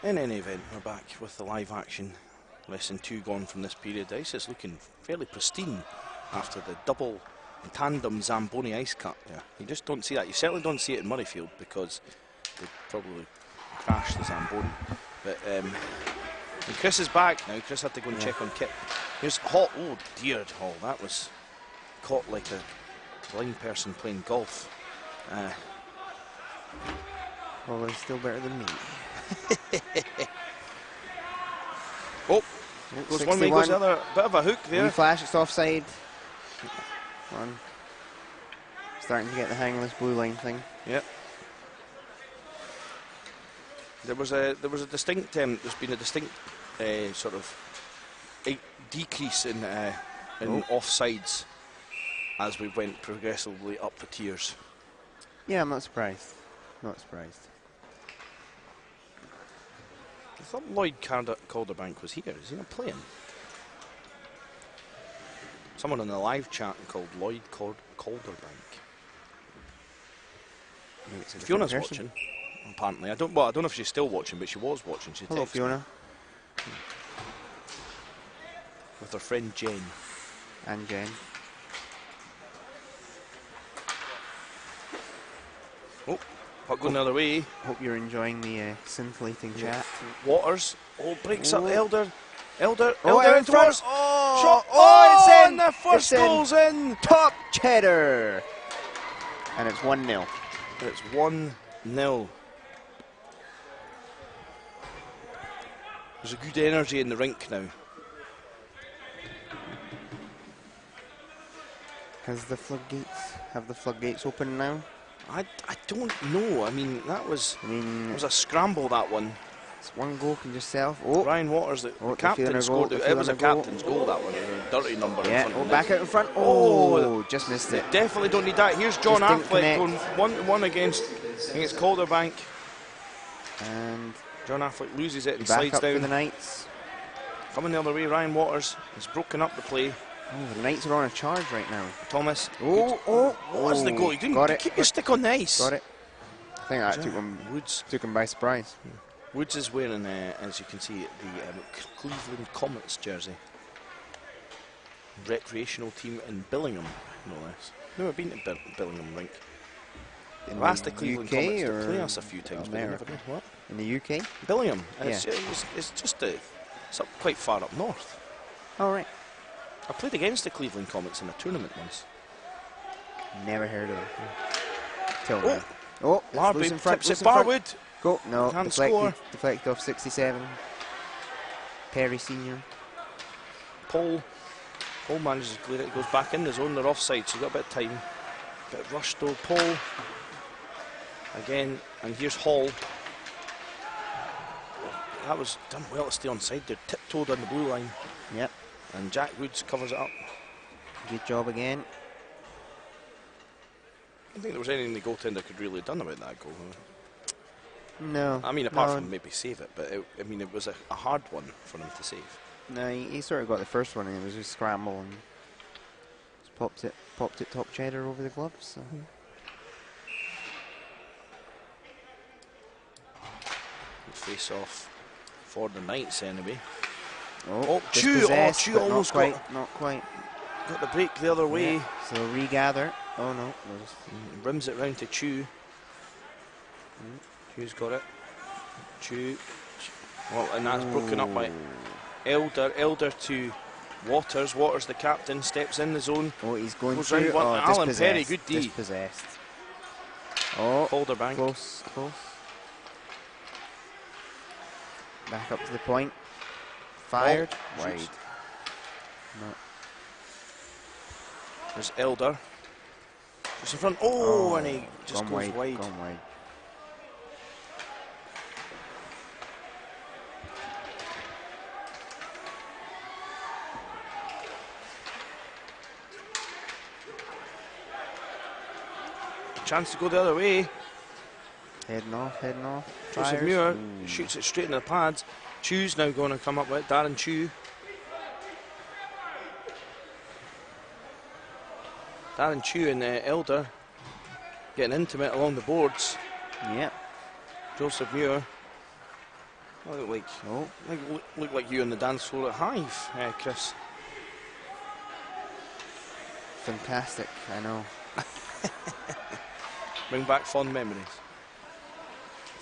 in any event, we're back with the live action. Less than 2 gone from this period. Ice is looking fairly pristine after the double tandem Zamboni ice cut there. You just don't see that. You certainly don't see it in Murrayfield because they probably crashed the Zamboni. But and Chris is back now. Chris had to go and check on Kit. Here's Hall. Oh dear, Hall. That was caught like a blind person playing golf. Well, they're still better than me. Oh, goes one way, goes the other. Bit of a hook there. Wee flash, it's offside. Starting to get the hang of this blue line thing. Yep. There was a distinct. There's been a distinct sort of decrease in offsides as we went progressively up the tiers. Yeah, I'm not surprised. Not surprised. I thought Lloyd Calderbank was here. Is he not playing? Someone in the live chat called Lloyd Calderbank. Fiona's watching. Apparently, I don't know if she's still watching, but she was watching. She Hello, texted Fiona. me. With her friend Jen. And Jen. Oh, puck going the other way. Hope you're enjoying the scintillating chat. Waters. Oh, breaks up Elder. Oh, Elder in front. Oh, Shot. oh, It's in. and the first It's in. goal's in. Top cheddar. And it's 1-0. It's 1-0. There's a good energy in the rink now. Have the floodgates open now? I don't know. I mean, it was a scramble, that one. It's one goal can just self. Oh, Ryan Waters, the captain scored. It was a captain's goal, that one. A dirty number in front of him. Back out in front. Oh, just missed it. Definitely don't need that. Here's John Just didn't Affleck connect. going 1-1 against Calderbank. And John Affleck loses it and back slides up for down. the Knights. Coming the other way, Ryan Waters has broken up the play. Oh, the Knights are on a charge right now. Thomas. Oh, What's the goal? You didn't got it. keep your stick on the ice. Got it. think that Yeah. Woods. took him by surprise. Woods is wearing, as you can see, the Cleveland Comets jersey. Recreational team in Billingham, no less. No, I've been to Billingham rink. I've asked the Cleveland UK Comets to or play us a few times, but they never America? did. What? In the UK? Billingham. Yeah. It's just it's up quite far up north. Oh, right. I played against the Cleveland Comets in a tournament once. Never heard of it. Till Oh, now. Oh, it's Larby loose in front, tips loose it in front. Barwood. Go. No, Can't deflected. score. Deflected off 67. Perry Senior. Paul manages to clear it. It goes back in the zone. They're offside, so you've got a bit of time. Bit of rush though. Paul again, and here's Hall. That was done well to stay onside. They're tiptoed on the blue line. Yep. And Jack Woods covers it up. Good job again. I don't think there was anything the goaltender could really have done about that goal. No. I mean, apart no. from maybe save it, but it was a hard one for him to save. No, he sort of got the first one and it was just scramble and just popped it top cheddar over the gloves. So. Face off for the Knights anyway. Oh, Chew! dispossessed, Chew but almost not quite. got the break the other way. Yeah. So regather. Oh no. Rims it round to Chew. Chew's got it. Chew. Well, and that's broken up by Elder. Elder to Waters. Waters, the captain, steps in the zone. Oh, he's going Goes through. round one. Oh, Alan Perry, dispossessed, good D. Dispossessed. Oh, Calderbank. close. Back up to the point. Fired. Oh, Wide. shoots. No. There's Elder. Just in front. Oh, and he just gone goes wide. Gone wide. Chance to go the other way. Heading off. Joseph Fires. Muir Ooh. shoots it straight in the pads. Chew's now going to come up with it. Darren Chew. Darren Chew and Elder getting intimate along the boards. Yep. Joseph Muir. Look like you on the dance floor at Hive, Chris. Fantastic. I know. Bring back fond memories.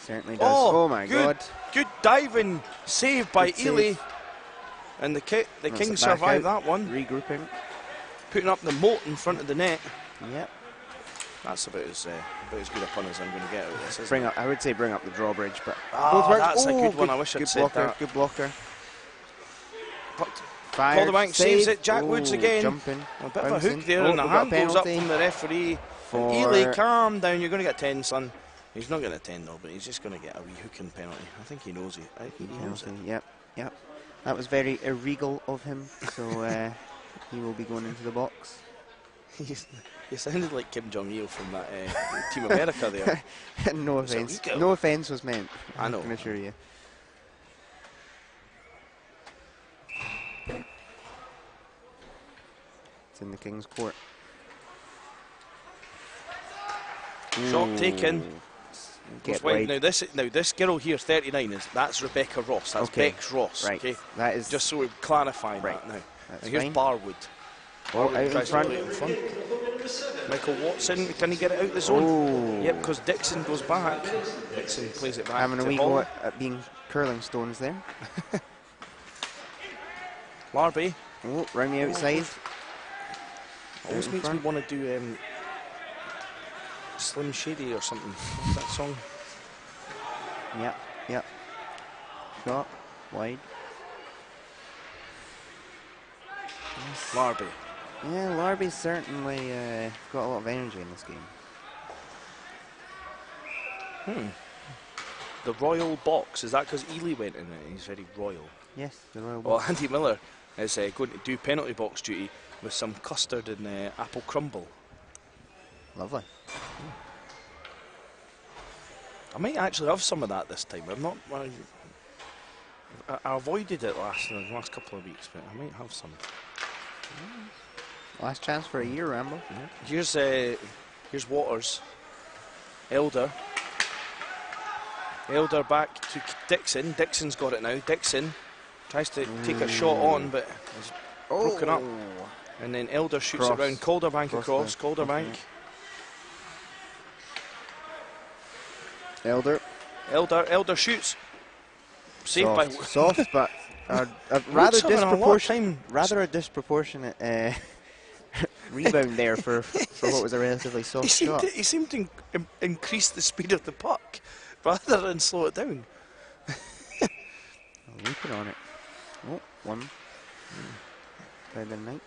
Certainly does. Oh my God. Good diving save by Good Ely. save. And the Knocks Kings it back survive out. that one. Regrouping. Putting up the moat in front of the net. Yep. That's about as good a pun as I'm going to get out of this, isn't it? I would say bring up the drawbridge, but That's a good one. I wish I'd said blocker, that. Good blocker. Calderbank Fired, saves save. it. Jack Woods again. Jumping. A bit of a bouncing. hook there, and the we've got hand a goes up penalty from the referee. for Ely, calm down. You're going to get 10, son. He's not going to 10 though, but he's just going to get a wee hooking penalty. I think he knows it. He knows it. Yep. That was very illegal of him, so he will be going into the box. You sounded like Kim Jong-il from that Team America there. No It's offence. illegal. No offence was meant. I know. I can assure you. It's in the King's Court. Shot taken. Get Goes wide. wide. Now this girl here, 39, that's Rebecca Ross. That's Okay. Bex Ross. Right. Okay. That is Just so we've clarified Right. that now. That's And here's fine. Barwood. Oh, out in Tries to front. play it in front. Michael Watson, can he get it out the zone? Oh. Yep, because Dixon goes back. Dixon plays it back Having a to wee Hall. go at being curling stones there. Larby. Oh, round the outside. Always in makes me front. want to do Slim Shady or something. What's that song? Yep. Shot. Wide. Larby. Yeah, Larby's certainly got a lot of energy in this game. The Royal Box. Is that because Ely went in it? He's very royal. Yes, the Royal Well, Box. Andy Miller is going to do penalty box duty with some custard and apple crumble. Lovely. I might actually have some of that this time. I avoided it the last couple of weeks, but I might have some. Last chance for a year, Rambo. Here's Waters. Elder. Elder back to Dixon. Dixon's got it now. Dixon tries to take a shot on, but is broken up. And then Elder shoots it round. Calderbank across. Calderbank. Elder shoots. Saved by soft, but rather a disproportionate rebound there for what was a relatively soft shot. He seemed to increase the speed of the puck rather than slow it down. Leaping on it. Oh, one. Played the night.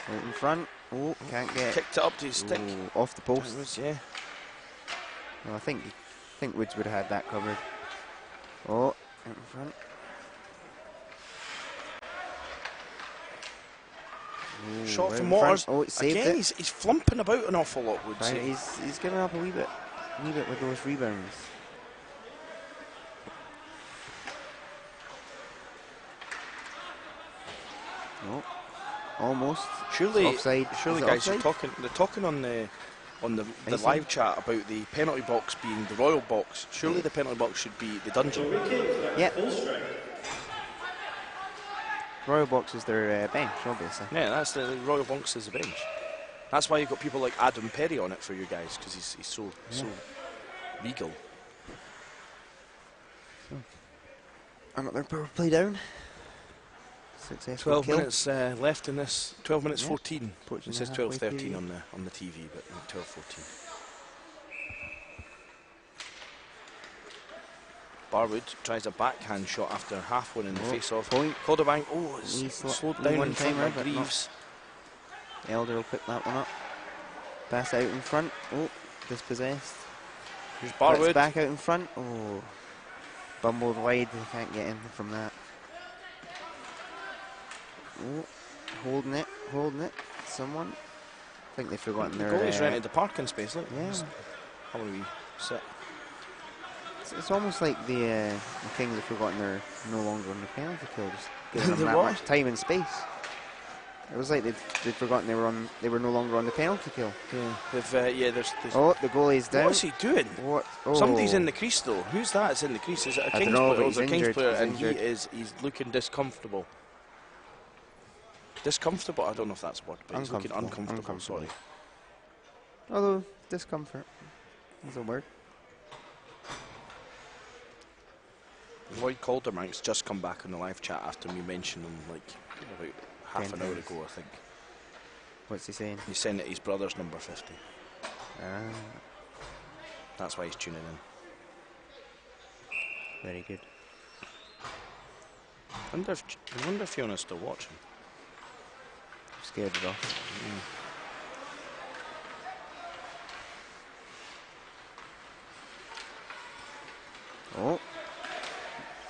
Right in front. Oh, can't get. Kicked it up to his stick. Off the post. Was, yeah. Well, I think Woods would have had that covered. Oh, in front. Ooh, shot from Waters. Oh, saved again, it. He's flumping about an awful lot, Woods. Right, he's giving up a wee bit with those rebounds. No, almost. Surely, offside. guys, they're talking on the live chat about the penalty box being the royal box. Surely the penalty box should be the dungeon. Yep. Royal box is their bench, obviously. Yeah, that's the royal box is the bench. That's why you've got people like Adam Perry on it for you guys, because he's so regal. Another power play down. Successful 12 kill. minutes left in this. 12 minutes 14. It says 12:13 period. on the TV, but 12:14. Barwood tries a backhand shot after half winning the face-off. Calderbank, it's slowed down in front by Greaves. Elder will pick that one up. Pass out in front. Oh, dispossessed. Here's Barwood. Back out in front. Oh, bumbled wide. They can't get anything from that. Oh, holding it. Someone. I think they've forgotten their. Goalie's rented the parking space. Look. Yeah. How do we sit? It's almost like the Kings have forgotten they're no longer on the penalty kill. Just giving them that what? much time and space. It was like they'd forgotten they were no longer on the penalty kill. Yeah. There's oh, the goalie's down. What is he doing? What? Oh. Somebody's in the crease though. Who's that? It's in the crease. Is it a Kings player? Or is it a Kings player? And he's looking discomfortable. Discomfortable? I don't know if that's a word, but he's looking uncomfortable. Sorry. Although discomfort is a word. Lloyd Calderbank's just come back on the live chat after me mentioned him like about half an hour ago, I think. What's he saying? He's saying that his brother's number 50. That's why he's tuning in. Very good. I wonder if Fiona's still watching. Scared it off. Oh.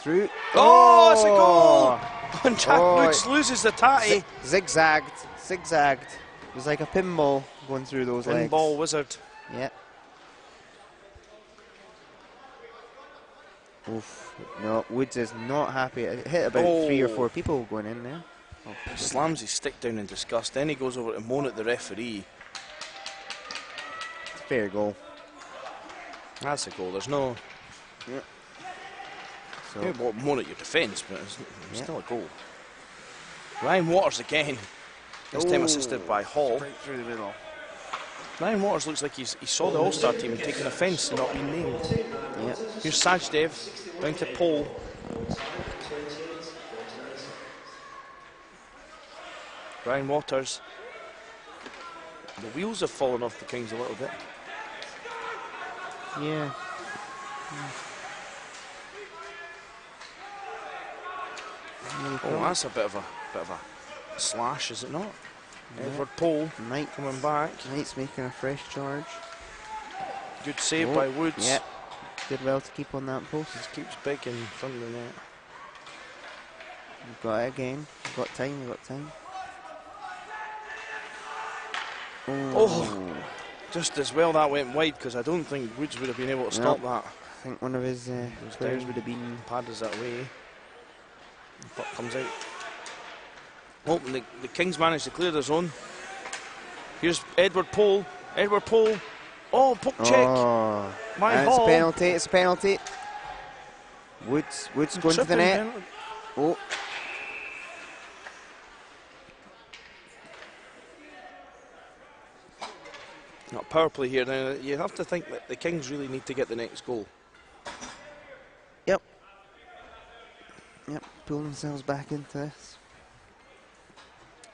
Through. Oh, it's a goal! And Jack Woods loses the tatty. Zigzagged. It was like a pinball going through those legs. Pinball wizard. Yeah. Oof. No, Woods is not happy. It hit about 3 or 4 people going in there. Slams his stick down in disgust. Then he goes over to moan at the referee. It's a fair goal. That's a goal. There's no. Yeah. So well, moan at your defence, but it's still a goal. Ryan Waters again. This time assisted by Hall. Right through the middle. Ryan Waters looks like he saw the All-Star team taking offence to not being named. Yeah. Here's Sajdev down to Pole. Ryan Waters. The wheels have fallen off the Kings a little bit. Yeah. Oh, that's a bit of a slash, is it not? Yeah. Edward Pole coming back. Knight's making a fresh charge. Good save by Woods. Yeah. Did well to keep on that post. Just keeps big in front of the net. You've got it again. You've got time. Oh, just as well that went wide, because I don't think Woods would have been able to stop that. I think one of his players would have been padded that way. The puck comes out. Oh, and the Kings managed to clear their zone. Here's Edward Pole. Oh, poke check. My And it's a Hall. penalty. It's a penalty. Woods going to the net. Penalty. Oh. Not power play here. Now you have to think that the Kings really need to get the next goal. Yep. Yep. Pull themselves back into this.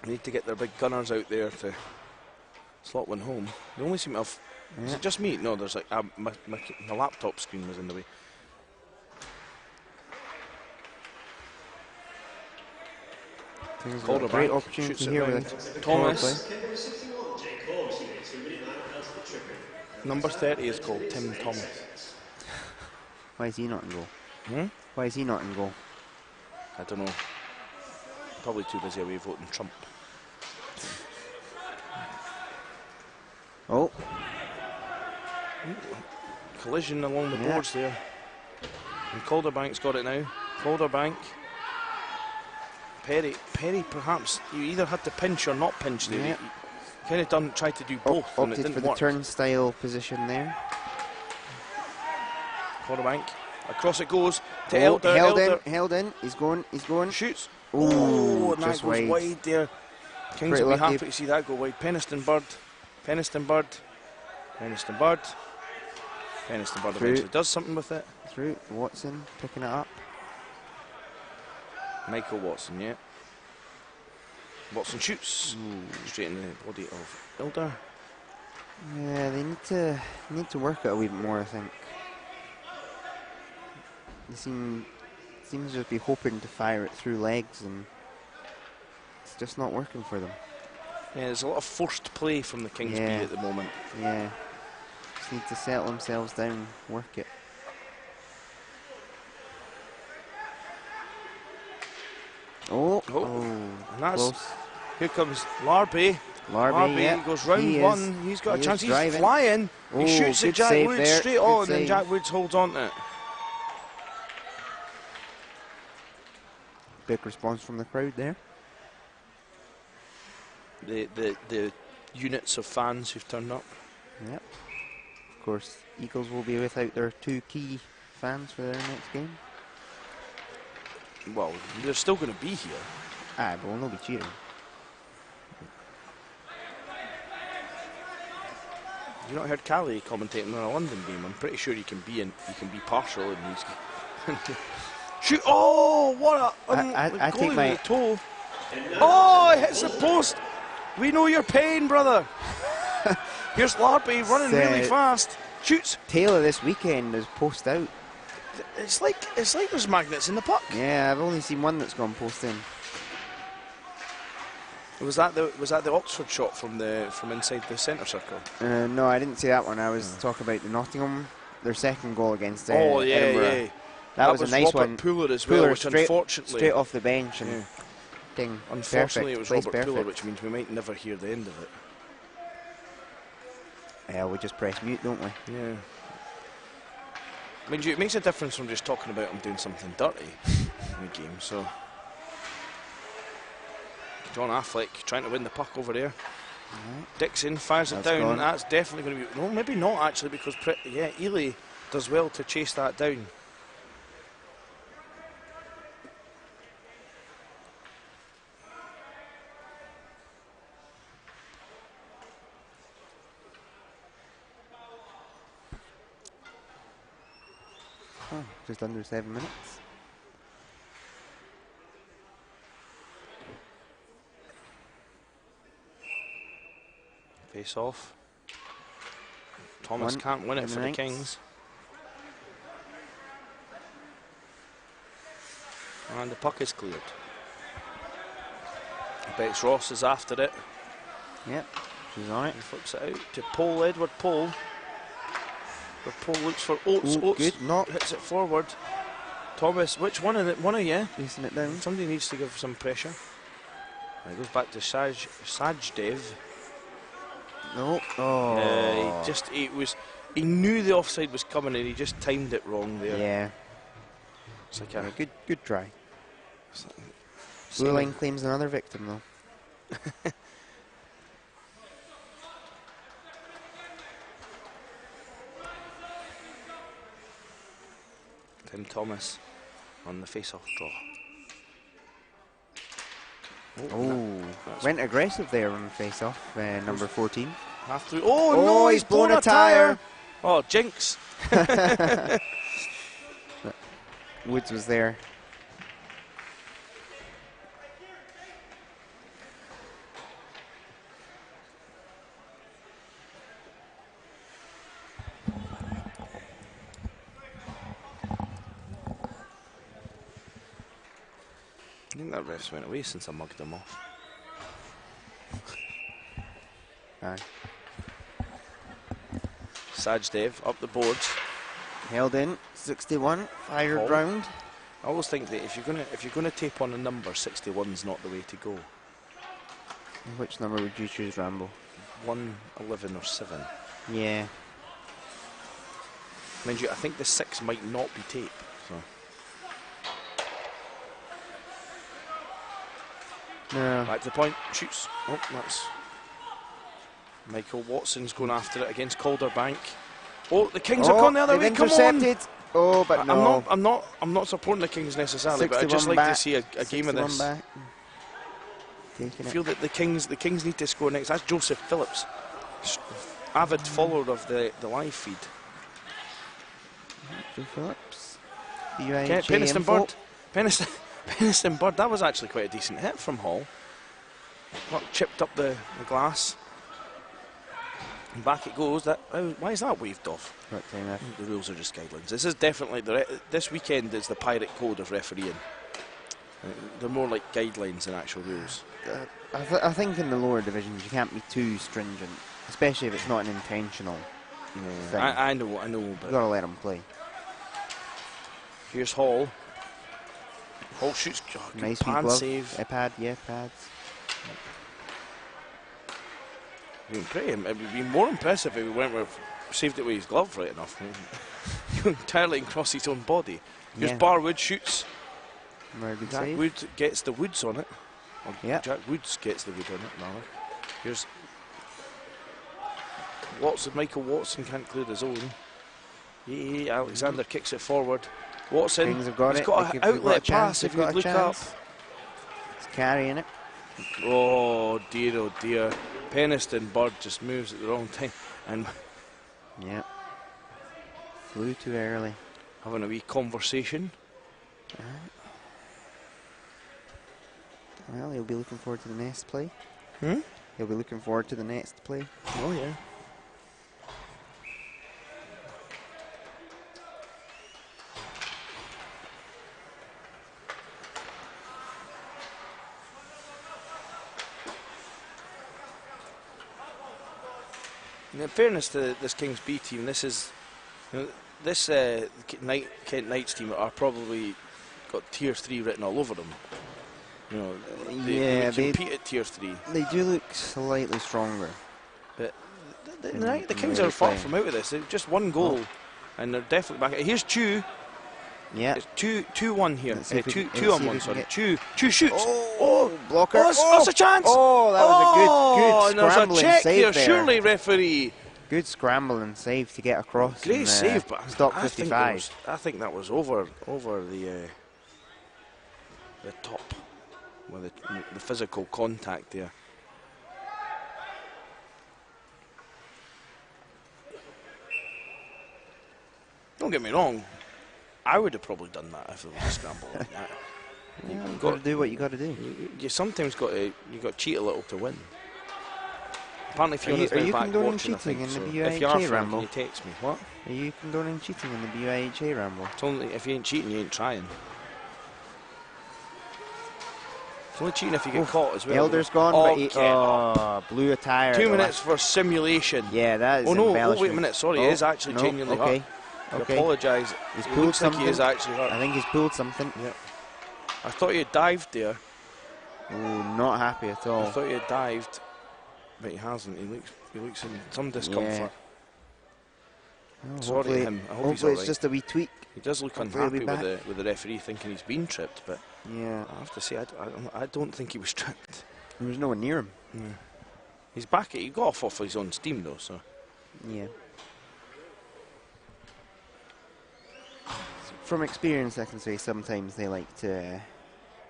They need to get their big gunners out there to slot one home. They only seem to have. Is it just me? No, there's like my laptop screen was in the way. There's Calder a great back, opportunity shoots it here round. with Thomas. Number 61, Jake Holmes, you get 2 minute man penalty for tripping. Number 30 is called Tim Thomas. Why is he not in goal? Hmm? Why is he not in goal? I don't know. Probably too busy away voting Trump. Oh. Collision along the Yeah. boards there. And Calderbank's got it now. Calderbank. Perry perhaps you either had to pinch or not pinch there. Yeah. He kind of tried to do both and it Opted didn't for the work. turnstile position there. Calderbank. Across it goes to Oh, Elder. held in. He's going. Shoots. Ooh, And that just goes wide there. Kings Pretty will be lucky. happy to see that go wide. Peniston Bird. Peniston Bird. Peniston Bird. Peniston Bird Through. eventually does something with it. Through. Watson picking it up. Michael Watson, yeah. Watson shoots straight in the body of Elder. Yeah, they need to work it a wee bit more, I think. They seems to just be hoping to fire it through legs, and it's just not working for them. Yeah, there's a lot of forced play from the Kings B Yeah. at the moment. Yeah, just need to settle themselves down, work it. Oh, And that's close. here comes Larby. Larby, yeah, goes round he one. is- He's got he a chance. is He's driving. flying. Oh, He shoots at good Jack save Woods there, straight good on, and save. Jack Woods holds on to it. Big response from the crowd there. The units of fans who've turned up. Yep. Of course, Eagles will be without their 2 key fans for their next game. Well, they're still going to be here. Ah, but we'll not be cheering. You've not heard Callie commentating on a London game. I'm pretty sure you can be partial in these games. Shoot! Oh, what a I the take goalie my- with the toe. Oh, it hits the post. We know your pain, brother. Here's Larby running really fast. Shoots. Tail of this weekend is post out. It's like there's magnets in the puck. Yeah, I've only seen one that's gone post in. Was that the Oxford shot from inside the centre circle? No, I didn't see that one. I was talking about the Nottingham, their second goal against Oh yeah, Edinburgh. yeah. That was a nice Robert one. Puller as well, which unfortunately, straight off the bench and yeah. ding. Unfortunately, Perfect. it was Plays Robert Puller, perfect. which means we might never hear the end of it. Yeah, we just press mute, don't we? Yeah. I mean, it makes a difference from just talking about him doing something dirty in the game. So, John Affleck trying to win the puck over there. Dixon fires it down. Gone. That's definitely going to be. No, maybe not actually, because Ely does well to chase that down. Oh, just under 7 minutes. Face off. Thomas One can't win it in for the the ninth. Kings. And the puck is cleared. Bex Ross is after it. Yep, she's on it. He flips it out to Pole, Edward Pole. Where Pole looks for Oates. Ooh, Oates good knock. hits it forward. Thomas, which one of you? Chasing it down. Somebody needs to give some pressure. It goes back to Sajdev. No. Oh. He knew the offside was coming and he just timed it wrong there. Yeah. It's like Yeah, good try. it's Blue like- Line claims another victim though. Tim Thomas on the face-off draw. Oh, went aggressive there on the face-off, number 14. Half through. Oh, no, he's blown a tyre. Oh, jinx. Woods was there. I think that ref's went away since I mugged him off. Aye. Sajdev up the boards. Held in, 61, fired Hold. round. I always think that if you're gonna tape on a number, 61's not the way to go. Which number would you choose, Rambo? 1, 11 or 7. Yeah. Mind you, I think the 6 might not be tape. So. No. Back to the point, shoots. Oh, that's Michael Watson's going after it against Calderbank. Oh, the Kings have gone the other way. Come on! Intercepted. Oh, but no. I'm not supporting the Kings necessarily, but I just like to see a game of this. Back. I feel that the Kings need to score next. That's Joseph Phillips, avid follower of the live feed. Joe Phillips. Peniston Bird. Peniston Bird. That was actually quite a decent hit from Hall. Chipped up the glass. And back it goes. Why is that waved off? The rules are just guidelines. This is definitely this weekend is the pirate code of refereeing. They're more like guidelines than actual rules. I think in the lower divisions you can't be too stringent, especially if it's not an intentional thing. I know, but you've got to let them play. Here's Hall. Hall shoots. Oh, nice pan glove. save. Pads. It would be more impressive if he saved it with his glove right enough. Entirely across his own body. Here's Barwood shoots. Jack Wood gets the Woods on it. Jack Woods gets the Wood on it, rather. Here's Watson. Michael Watson can't clear his own. Alexander kicks it forward. Watson, Kings have got he's it. got an outlet pass if you look up. He's carrying it. Oh dear. Peniston Bird just moves at the wrong time. And flew too early. Having a wee conversation. Well, he'll be looking forward to the next play. He'll be looking forward to the next play. Oh, yeah. In fairness to this Kings B team, this is this Kent Knights team are probably got Tier 3 written all over them. They compete at Tier 3. They do look slightly stronger. But the Kings are far from out of this. They've just one goal, and they're definitely back. Here's Chu. Yeah. It's 2-1 here. 2-on-1, sorry. Chu shoots. Oh, blocker. That's a chance. Oh, that was a good scrambling check save there. Surely, referee. Good scrambling save to get across. Great save, but stop 55. I think that was over the top with the physical contact there. Don't get me wrong. I would have probably done that if there was a scramble like that. You've got to do what you got to do. You sometimes got to cheat a little to win. Apparently, Fiona's are you back condoning watching, cheating in the so BUIHA if you are, Rambo? can you text me? What? Are you condoning cheating in the BUIHA Rambo? It's only if you ain't cheating, you ain't trying. It's only cheating if you get caught as well. Elder's gone, but blew a tyre. 2 minutes for simulation. Yeah, that is wait a minute. Sorry, he is actually genuinely hurt. I apologise. He's pulled something. Like he is actually hurt. I think he's pulled something. Yeah. I thought he had dived there. Oh, not happy at all. I thought he had dived, but he hasn't. He looks in some discomfort. Well, sorry to him. I hope he's all right. It's just a wee tweak. He does look unhappy with the referee thinking he's been tripped, but yeah, I have to say I don't think he was tripped. There was no one near him. Yeah. He's back. He got off his own steam though, so yeah. From experience, I can say sometimes they like to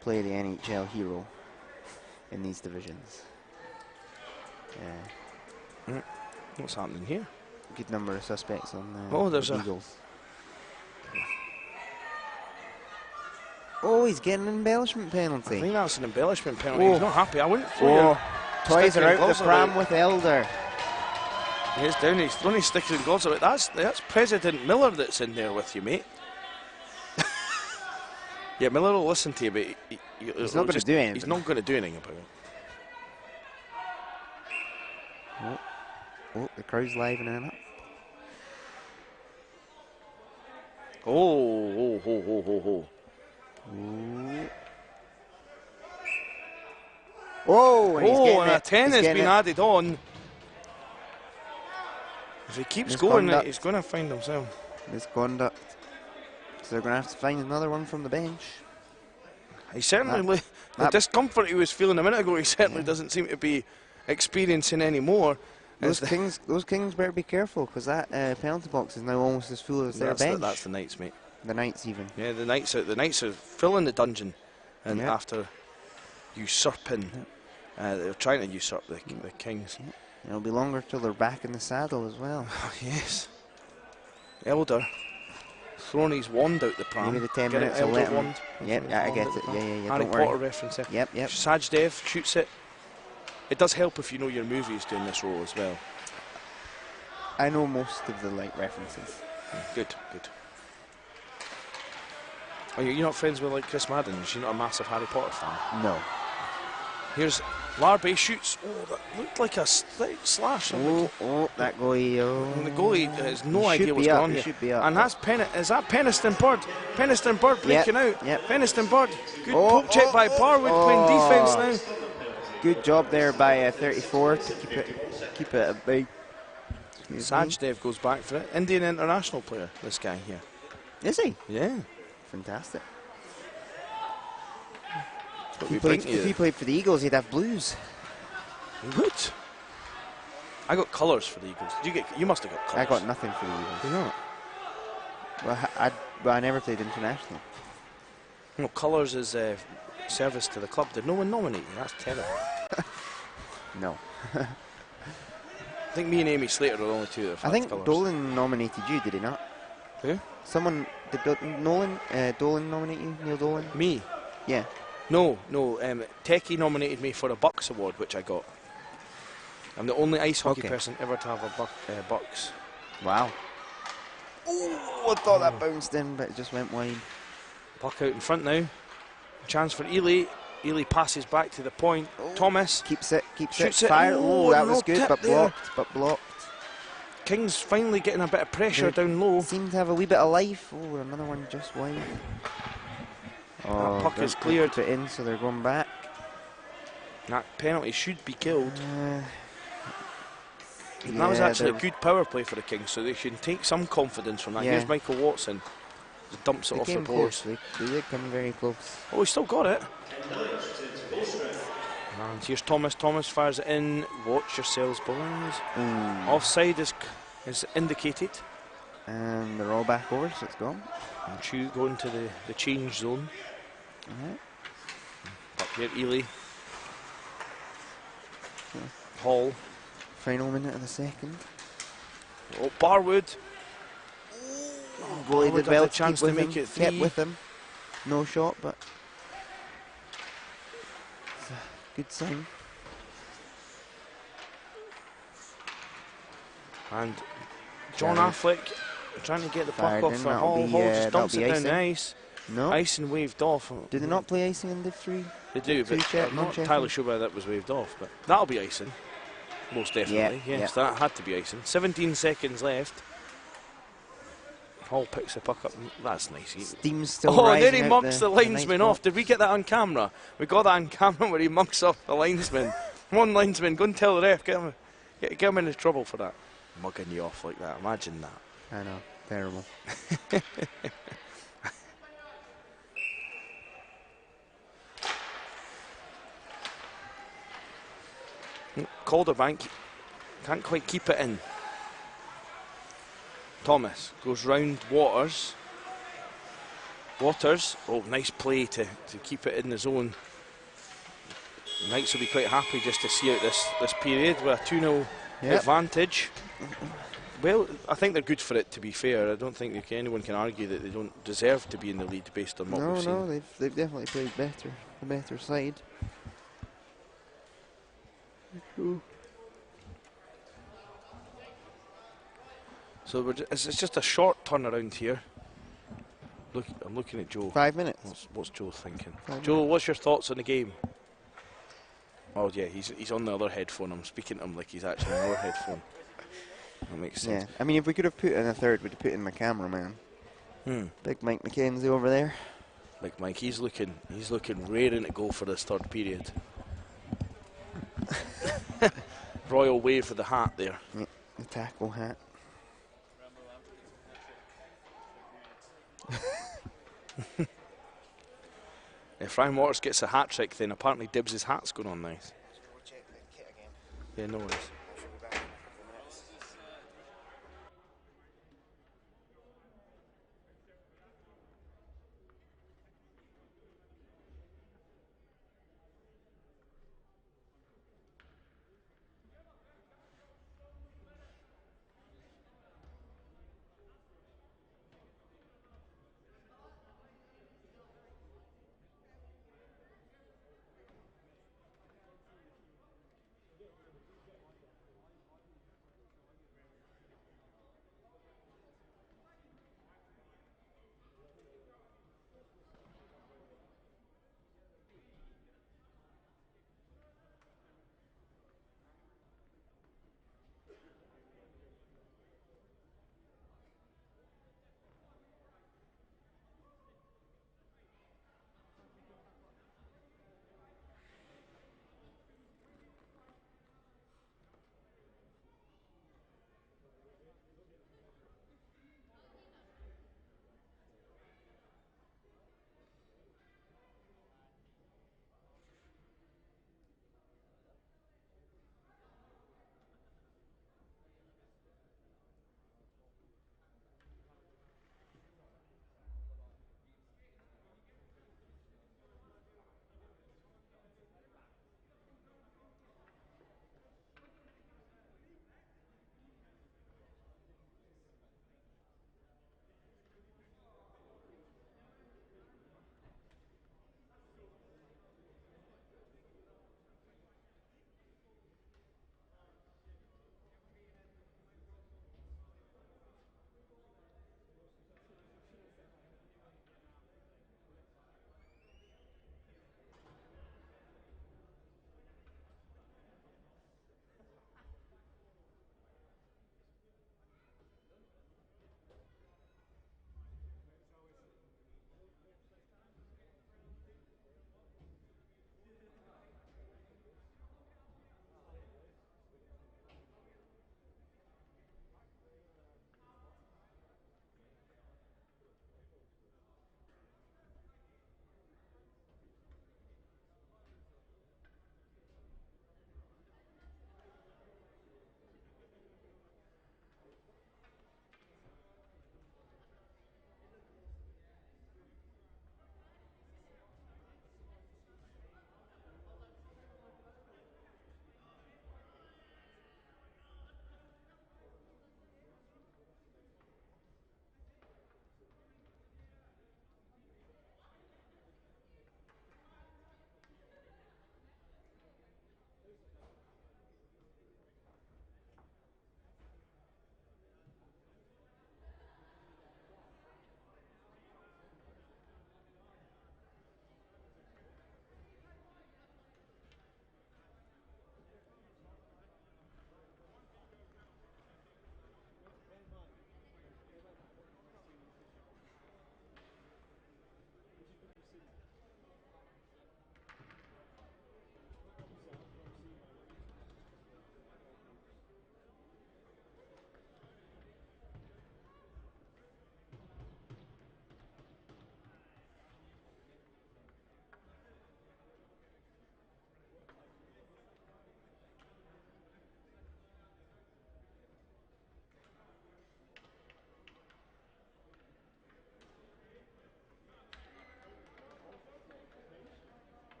play the NHL hero in these divisions. What's happening here? Good number of suspects on there's the a- Eagles. Oh, he's getting an embellishment I penalty. think that's an embellishment penalty. Oh. He's not happy. I wouldn't throw your toys stick are and out the gloves pram about. with Elder. He's down. He's throwing his stick and gloves about. That's President Miller that's in there with you, mate. Yeah, Miller will listen to you, but He's not going to do anything. He's not going to do anything about it. Oh, the crowd's livening up. Oh. Ooh. Oh, and he's getting and it. a 10 He's has getting been it. added on. If he keeps going, Misconduct. he's going to find himself. Misconduct. So they're going to have to find another one from the bench. He certainly, the discomfort he was feeling a minute ago, he certainly doesn't seem to be experiencing anymore. Those Kings better be careful, because that penalty box is now almost as full as their bench. That's the Knights, mate. The Knights even. Yeah, the Knights are filling the dungeon, and after usurping, they're trying to usurp the Kings. It'll be longer till they're back in the saddle as well. Yes. Elder throwing his wand out the pram. Maybe the 10 Get it, minutes will Elder let him. wand. Yep, His I wand get out it. the Yeah, pram. yeah, Harry don't Potter worry. reference there. Yep. Sajdev shoots it. It does help if you know your movies doing this role as well. I know most of the light references. Good. Oh, you're not friends with like Chris Madden? You're not a massive Harry Potter fan? No. Here's Larby shoots. Oh, that looked like a slight slash. That goalie. And the goalie has no He idea should what's be going up, on he here. should be up. And that's is that Peniston Bird? Peniston Bird breaking out. Yep. Peniston Bird. Good poke check by Barwood playing defence now. Good job there by 34 to keep it at bay. Sajdev goes back for it. Indian international player, this guy here. Is he? Yeah. Fantastic. If he played for the Eagles, he'd have blues. He would. I got colours for the Eagles. You must have got colours. I got nothing for the Eagles. You know. Well, I never played international. No, colours is service to the club. Did no one nominate you? That's terrible. No. I think me and Amy Slater are the only two that have I think colours. Dolan nominated you, did he not? Who? Someone, Dolan nominate you? Neil Dolan? Me? Yeah. No. Techie nominated me for a Bucks award, which I got. I'm the only ice hockey person ever to have a Bucks. Wow. Oh, I thought that bounced in, but it just went wide. Puck out in front now. Chance for Ely. Ely passes back to the point. Thomas keeps it. Shoots it. Fire. Oh, That was no good, tip but there. blocked. Kings finally getting a bit of pressure down low. Seem to have a wee bit of life. Oh, another one just wide. That puck is cleared. Put it in, so they're going back. That penalty should be killed. Yeah, that was actually a good power play for the Kings, so they should take some confidence from that. Yeah. Here's Michael Watson. Just dumps it They off the came boards. close. They did come very close. Oh, he still got it. And here's Thomas. Thomas fires it in. Watch yourselves, boys. Offside is indicated. And they're all back over, so it's gone. And Chu going to the change zone. Up here, Ely. Hall. Final minute of the second. Oh, Barwood. Goalie did well a chance to make it three. Kept with him. No shot, but it's a good sign. And John Affleck trying to get the puck Fired off in, for that'll Hall. be, Hall just dumps that'll it be down the icing. ice. No. Icing waved off. Do they not play icing in Div 3? They do, but I'm not entirely sure whether that was waved off. But that'll be icing. Most definitely. Yes, that had to be icing. 17 seconds left. Hall picks the puck up. That's nice. Steam's still and rising there he out mugs the linesman nice off. Did we get that on camera? We got that on camera where he mugs off the linesman. One linesman, go and tell the ref, get him into trouble for that. Mugging you off like that. Imagine that. I know. Terrible. Calderbank can't quite keep it in. Thomas goes round Waters. Waters, oh, nice play to keep it in the zone. Knights will be quite happy just to see out this period with a 2-0 advantage. Well, I think they're good for it, to be fair. I don't think anyone can argue that they don't deserve to be in the lead based on what we've seen. No, they've definitely played better, the better side. So it's just a short turnaround here. Look, I'm looking at Joe. 5 minutes. What's Joe thinking? 5 Joe, minutes. what's your thoughts on the game? Oh yeah, he's on the other headphone. I'm speaking to him like he's actually on our headphone. That makes sense. Yeah, I mean, if we could have put in a third, we'd have put in my cameraman. Big Mike McKenzie over there. Big Mike, he's looking raring to go for this third period. Royal wave for the hat there. Yeah, the tackle hat. If Ryan Waters gets a hat trick, then apparently Dibbs' hat's going on nice. Yeah, no worries.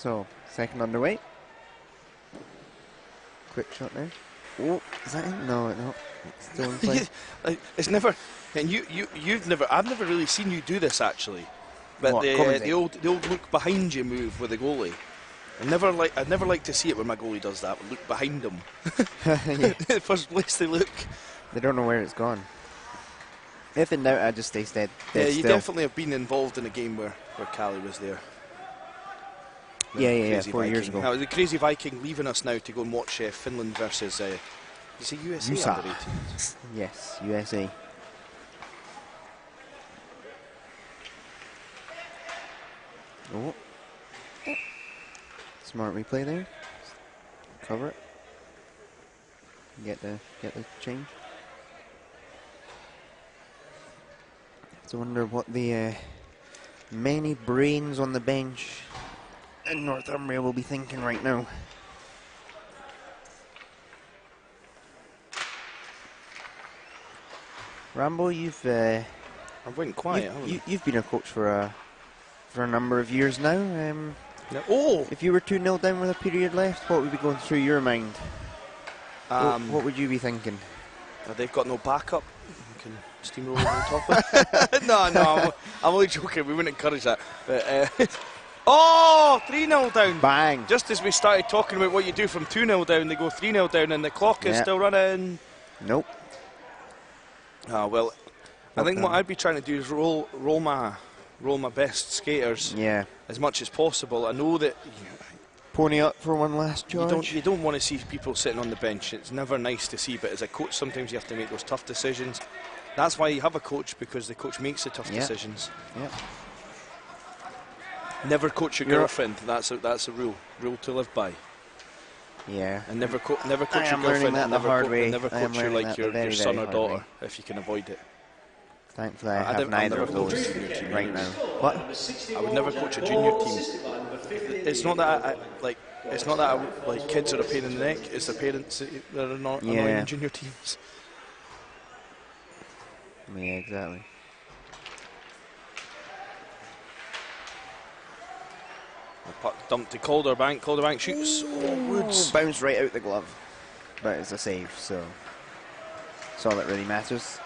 So, second underway. Quick shot there. Oh, is that in? No, no. It's still in play. It's never, and you've never, I've never really seen you do this actually. But What, the old look behind you move with the goalie. I'd never like to see it when my goalie does that. Look behind him. The first place they look. They don't know where it's gone. If in doubt, I just stay dead Yeah, you still. definitely have been involved in a game where Callie was there. Yeah, Crazy 4 years Viking. ago. Now, the Crazy Viking leaving us now to go and watch Finland versus is it USA USA. under 18s? Yes, USA. Oh. Smart replay there. Cover it. Get the change. I wonder what the many brains on the bench in Northumbria will be thinking right now. Rambo, I went quiet. you've been a coach for a number of years now. Oh! If you were 2-0 down with a period left, what would be going through your mind? What would you be thinking? They've got no backup. You can steamroll over the top. No, I'm only joking. We wouldn't encourage that. But, oh, 3-0 down. Bang! Just as we started talking about what you do from 2-0 down, they go 3-0 down, and the clock is still running. Nope. Well, I think what I'd be trying to do is roll my best skaters as much as possible. I know that pony up for one last charge. You don't want to see people sitting on the bench. It's never nice to see, but as a coach, sometimes you have to make those tough decisions. That's why you have a coach, because the coach makes the tough decisions. Yeah. Never coach your girlfriend. That's a rule to live by. Yeah. And never coach your am girlfriend. learning that the hard way. Never I am coach her learning like that the your son or very hard daughter way. if you can avoid it. Thankfully, I have neither of those right now. What? I would never coach a junior team. It's not that like kids are a pain in the neck. It's the parents that are not annoying in junior teams. Yeah, exactly. Puck dumped to Calderbank. Calderbank shoots. Oh, Woods. Bounced right out the glove. But it's a save, so that's all that really matters.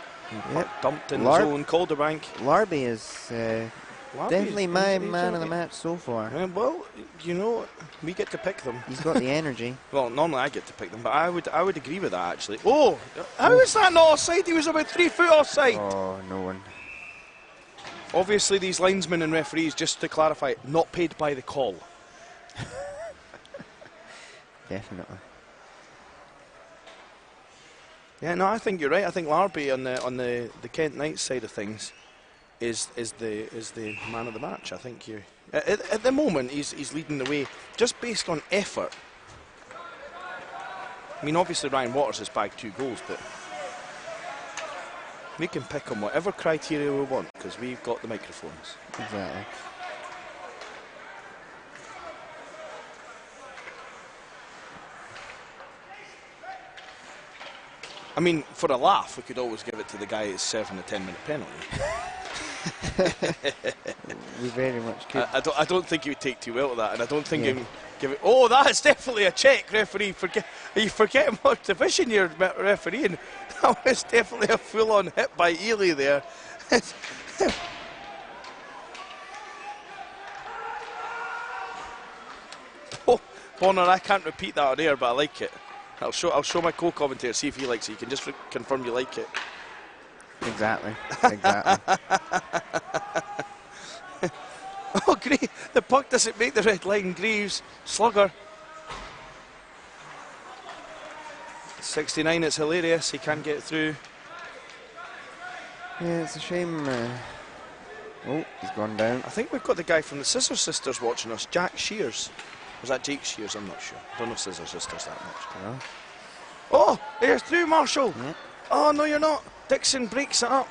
Puck dumped in the zone. Calderbank. Larby is definitely my man of the match so far. Well, you know, we get to pick them. He's got the energy. Well, normally I get to pick them, but I would agree with that actually. Oh, how is that not offside? He was about 3 foot offside. Oh, no one. Obviously, these linesmen and referees, just to clarify, not paid by the call. Definitely. Yeah, no, I think you're right. I think Larby on the Kent Knights side of things is the man of the match. I think you at the moment he's leading the way just based on effort. I mean, obviously Ryan Waters has bagged 2 goals, but we can pick on whatever criteria we want because we've got the microphones. Exactly. I mean, for a laugh, we could always give it to the guy who's serving a 10-minute penalty. We very much could. I don't think he would take too well with that, and I don't think he would give it. Oh, that's definitely a check, referee. Are you forgetting what division you're refereeing? That was definitely a full-on hit by Ely there. Oh, Bonner, I can't repeat that on air, but I like it. I'll show my co-commentator, see if he likes it. You can just confirm you like it. Exactly. Exactly. Oh, the puck doesn't make the red line. Greaves, slugger. 69, it's hilarious. He can't get through. Yeah, it's a shame. Oh, he's gone down. I think we've got the guy from the Scissor Sisters watching us, Jack Shears. Was that Jake Shears? I'm not sure. I don't know Scissor Sisters that much. Yeah. Oh, there's through, Marshall. Yeah. Oh, no, you're not. Dixon breaks it up.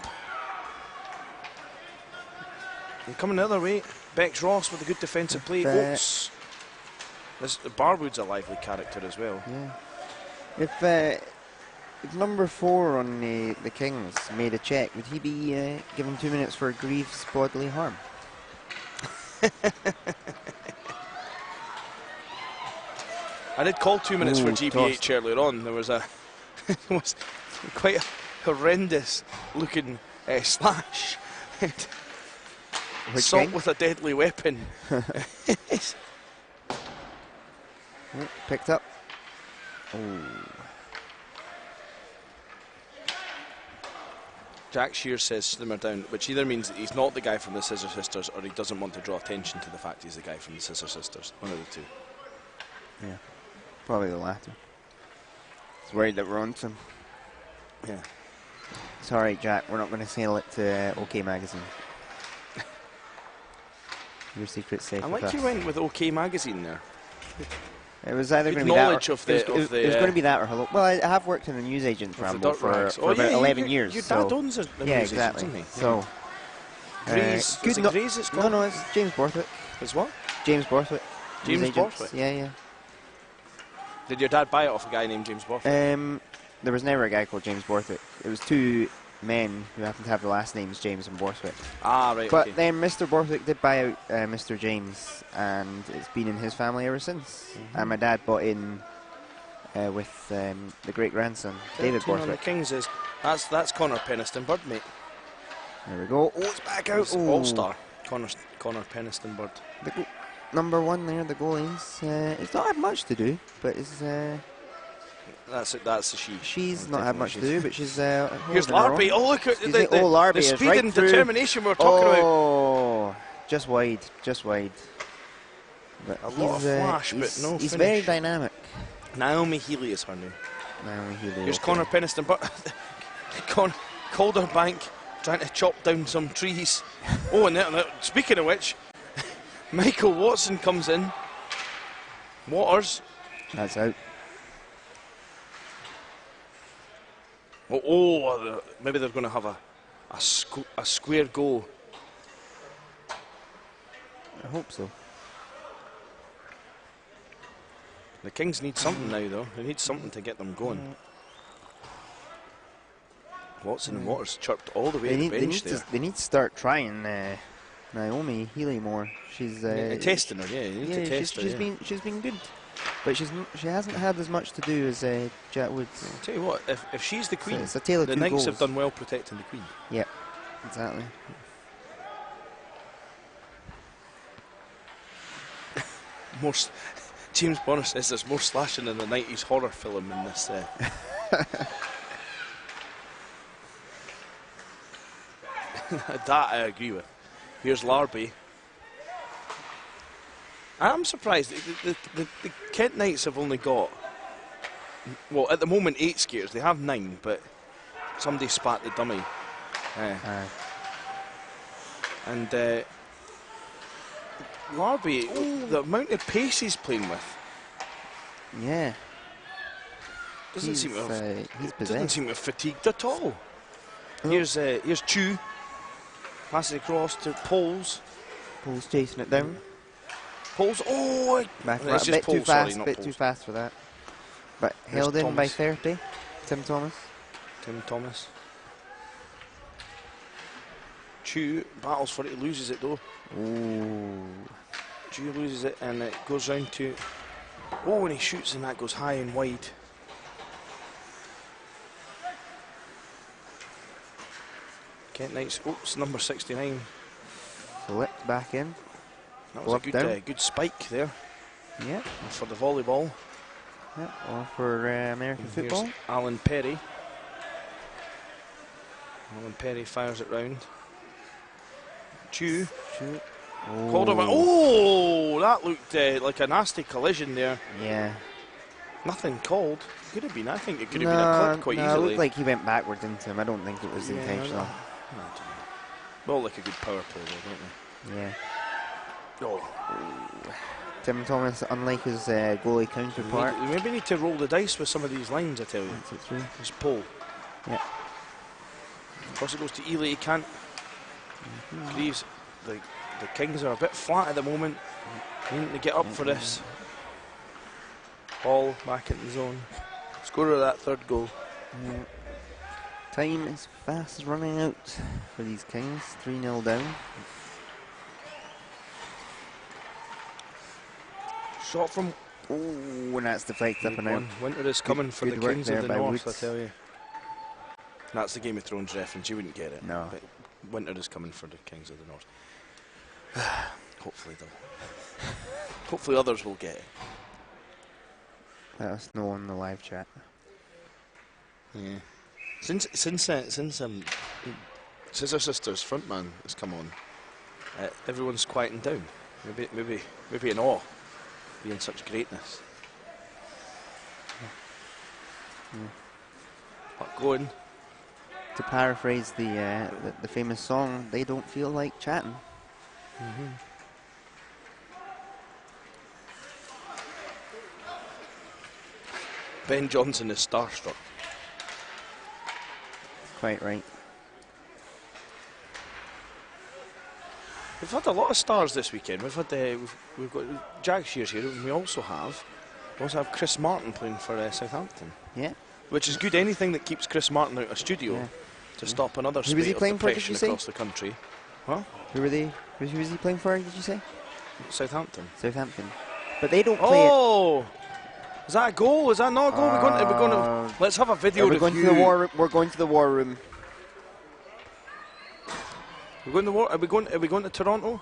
And coming the other way, Bex Ross with a good defensive play. Oates. Barwood's a lively character as well. Yeah. If number 4 on the Kings made a check, would he be given 2 minutes for Greaves' bodily harm? I did call 2 minutes for Ooh, GBH earlier on. There was a it was quite a horrendous looking slash. Assault game? with a deadly weapon. Picked up. Oh. Jack Shears says simmer down, which either means that he's not the guy from the Scissor Sisters or he doesn't want to draw attention to the fact he's the guy from the Scissor Sisters. One of the two. Yeah. Probably the latter. He's worried that we're on to him. Yeah. It's alright, Jack. We're not going to sell it to OK Magazine. Your secret's safe. I with like us. you went with OK Magazine there. It was either Good going to be that. knowledge Or, of the. it was going to be that or hello. Well, I have worked in the newsagent's ramble for about 11 years. Your so dad owns the yeah, newsagent, exactly. doesn't he? So. Grays, good is it no- Grays it's No, called? no, it's James Borthwick. It's what? James Borthwick. James Newsagents. Borthwick? Yeah, yeah. Did your dad buy it off a guy named James Borthwick? There was never a guy called James Borthwick. It was two men who happened to have the last names James and Borthwick. Ah, right, But okay. then Mr. Borthwick did buy out Mr. James, and it's been in his family ever since. And my dad bought in with the great grandson, David 13 on the Borthwick. Kings is that's Connor Peniston Bird, mate. There we go. Oh, it's back out. He's all-star. Connor Peniston Bird. The number one there, the goalies. It's not had much to do, but it's. That's it. That's the she. She's not had much to do, but she's. Here's holding her Larby. own. Oh, look at Excuse me. Larby the is speed right and through. determination we were talking about. Oh, just wide, just wide. But A lot of flash, but he's, no He's finish. very dynamic. Naomi Healy is her name. Naomi Healy. Here's okay. Connor Peniston Bird. Calderbank trying to chop down some trees. Oh, and speaking of which, Michael Watson comes in. Waters. That's out. Maybe they're going to have a square goal. I hope so. The Kings need something now, though. They need something to get them going. Watson and Waters chirped all the way to the bench there. They need to start trying Naomi Healy more. She's testing her, yeah. You need to test her. She's been good, but she hasn't had as much to do as Jack Woods. I'll tell you what, if she's the queen, It's a tale of the two Knights goals. have done well protecting the queen. Yep, exactly. James Bonner says there's more slashing in the 90s horror film in this. That I agree with. Here's Larby. I'm surprised. The Kent Knights have only got, well, at the moment 8 skiers. They have 9, but somebody spat the dummy. And Larby, the amount of pace he's playing with. Yeah. Doesn't seem to have, he's doesn't possessed. seem to have fatigued at all. Here's Chu. Passes across to Poles. Pole's chasing it down. Poles. Oh, Back it's a just bit too Poles, sorry, fast. not Bit Poles. too fast for that. But There's held in by Thomas. 30. Tim Thomas. Tim Thomas. Chu battles for it, loses it though. Ooh. Chu loses it and it goes round to. Oh, and he shoots and that goes high and wide. Kent Knights. Oops, number 69. Flipped back in. That was a Flipped down. good spike there Yeah. for the volleyball. Yeah. Or for American And football. here's Alan Perry. Alan Perry fires it round. Chu. Shoot. Called him. Oh, that looked like a nasty collision there. Yeah. Nothing called. Could have been. I think it could have been a clip quite It easily. looked like he went backwards into him. I don't think it was intentional. I don't know. Well, like a good power play, though, Yeah. don't they? Oh. Tim Thomas, unlike his goalie counterpart. We maybe need to roll the dice with some of these lines, I tell you. That's it through. This pole. Yeah. Of course, it goes to Ely. He can't. Greaves. The Kings are a bit flat at the moment. They need to get up for this. Ball back in the zone. Scorer of that third goal. Yeah. Time is fast running out for these Kings. 3-0 down. Shot from Oh, and that's deflected up and out. Winter is coming for the good work Kings there of the by North, Woods. I tell you. That's the Game of Thrones reference, you wouldn't get it. No. But winter is coming for the Kings of the North. Hopefully they'll. Hopefully others will get it. Let us know on the live chat. Yeah. Since our Sisters frontman has come on, everyone's quieting down. Maybe in awe, being such greatness. But going. To paraphrase the famous song, they don't feel like chatting. Ben Johnson is starstruck. Quite right. We've had a lot of stars this weekend. We've had we've got Jack Shears here, and we also have Chris Martin playing for Southampton. Yeah. Which is good. Anything that keeps Chris Martin out of studio to stop another Who was he spate of playing for, did depression you say? across the country. Huh? Who was he playing for, did you say? Southampton. Southampton. But they don't play it. Oh! Is that a goal? Is that not a goal? We're going to let's have a video We're review. going to the war room. We're going to the war room. We're going to war. Are we going to Toronto?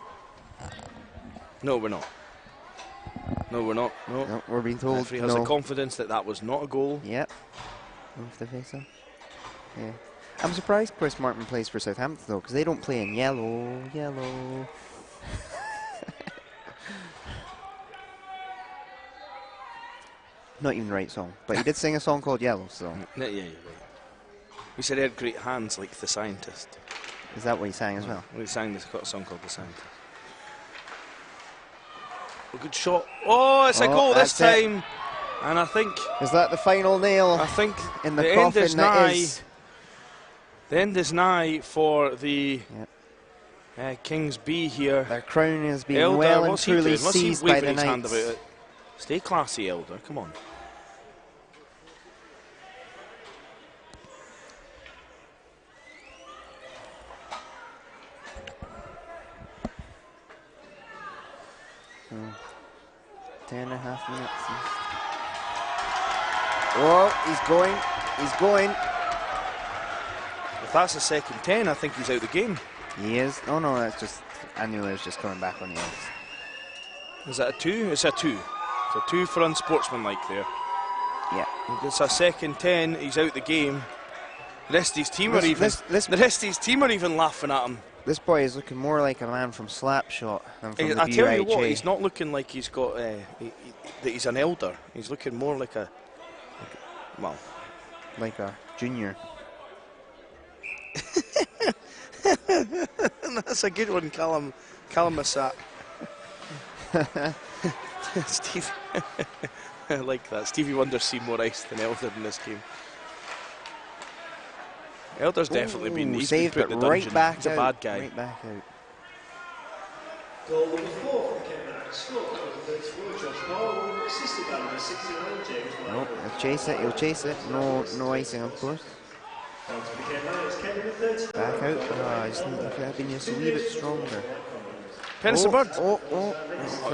No, we're not. No, we're not. No. We're being told Referee has the confidence that was not a goal. Yep. Off the face off. Yeah. I'm surprised Chris Martin plays for Southampton though, because they don't play in yellow. Not even the right song, but he did sing a song called Yellow, so. Yeah, you're right. We said he had great hands like the scientist. Is that what he sang as well? Well, he sang this song called The Scientist. A good shot. Oh, it's a goal this time. And I think... Is that the final nail? I think in the end is coffin nigh. that is. The end is nigh for the Kings B here. Their crown is being Elder, well and what's he truly doing? What's he seized by waving the his hand Knights. about it? Stay classy, Elder. Come on. Oh. 10.5 minutes. Oh, he's going. If that's a second 10, I think he's out of the game. He is. Oh no, that's just, I knew it was just coming back on the ice. Is that a 2? It's a 2. It's a 2 for unsportsmanlike there. Yeah. It's a second 10, he's out the game. The rest of his team are even laughing at him. This boy is looking more like a man from Slapshot than from the I tell you what, BUIHA. he's not looking like he's got that he's an elder. He's looking more like a like a junior. That's a good one, Callum Massat. Steve, I like that. Stevie Wonder's seen more ice than Elder in this game. Elder's definitely been. He's been put in the dungeon. Right back He's a bad guy. Right back out. Goal number 4 for Kent. Scored number 34, Josh Norwood, assisted by number 69, James White. Nope, he'll chase it. No icing, of course. On to the Kent Knights, Kent number 35. Back out. I just think he could have been just a wee bit stronger. Pennis Bird. Oh.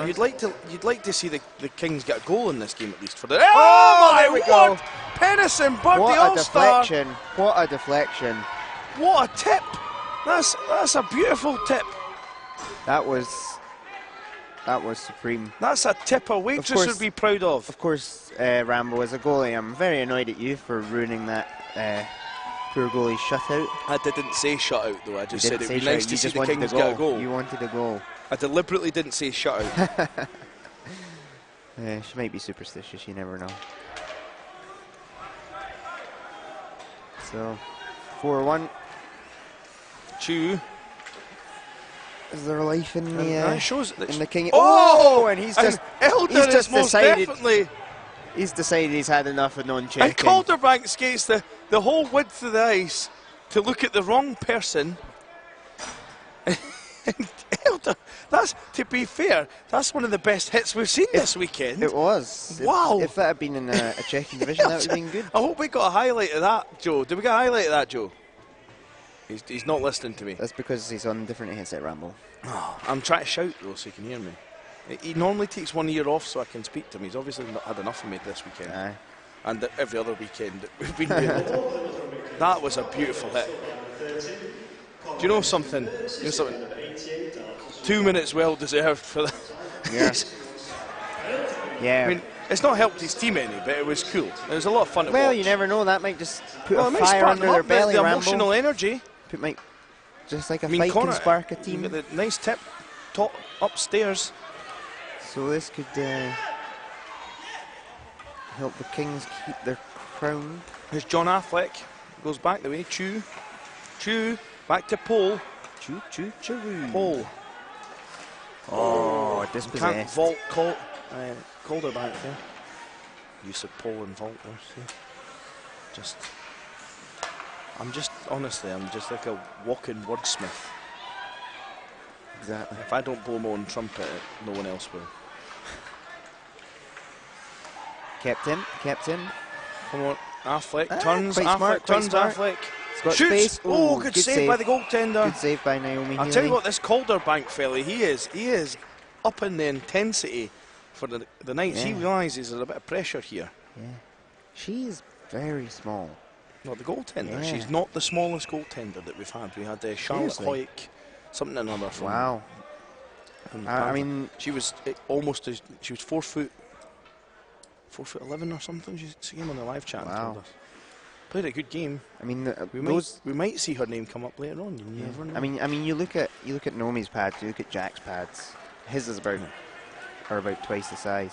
You'd like to see the Kings get a goal in this game at least for the. Oh, there we go. Pennis and Bird, the What a All-Star. deflection! What a deflection! What a tip! That's a beautiful tip. That was supreme. That's a tip a waitress would be proud of. Of course, Rambo, as a goalie, I'm very annoyed at you for ruining that poor goalie shutout. I didn't say shutout though. I just said it'd be nice to see the wanted Kings get a goal. You wanted a goal. I deliberately didn't say shutout. She might be superstitious. You never know. So, 4-1. Chew. Is there life in the shows in the King? Oh, and he's just decided. Definitely. He's decided he's had enough of non-checking. And Calderbank skates the whole width of the ice to look at the wrong person. Elder, to be fair, that's one of the best hits we've seen this weekend. It was. Wow. If that had been in a checking division, that would have been good. I hope we got a highlight of that, Joe. Did we get a highlight of that, Joe? He's not listening to me. That's because he's on different headset, Ramble. Oh, I'm trying to shout though, so you can hear me. He normally takes 1 year off so I can speak to him. He's obviously not had enough of me this weekend. Aye. And every other weekend that we've been there. That was a beautiful hit. Do you know something? 2 minutes well deserved for that. Yes. Yeah. I mean, it's not helped his team any, but it was cool. It was a lot of fun to watch. Well, you never know. That might just put Well, a it might fire spark under them their up, belly. the Rambo. emotional energy. Might just like a I mean, fight Connor, can spark a you team. get the nice tip top upstairs. So this could help the Kings keep their crown. Here's John Affleck. Goes back the way. Chew. Back to Pole. Choo. Pole. Oh, Can't dispossessed. vault Calder back there. Use of pole and vault there. See? I'm just like a walking wordsmith. Exactly. If I don't blow my own trumpet, no one else will. Kept him. Come on, Affleck Ah, turns, quite Affleck smart, quite turns, smart. Affleck Got shoots. space. Oh, Ooh, good good save save. by the goaltender. Good save by Naomi I'll Healy. tell you what, this Calderbank fella, he is up in the intensity for the nights. He Yeah. realises there's a bit of pressure here. Yeah. She is very small. Not the goaltender. Yeah. She's not the smallest goaltender that we've had. We had Charlotte Seriously? Hoyk, something or another from. Wow. from I Panther. mean, she was she was 4 foot 11 or something. She came on the live chat and Wow. told us. Played a good game. I mean, We might see her name come up later on. You never know. I mean, you look at Nomi's pads, you look at Jack's pads. His is are about twice the size.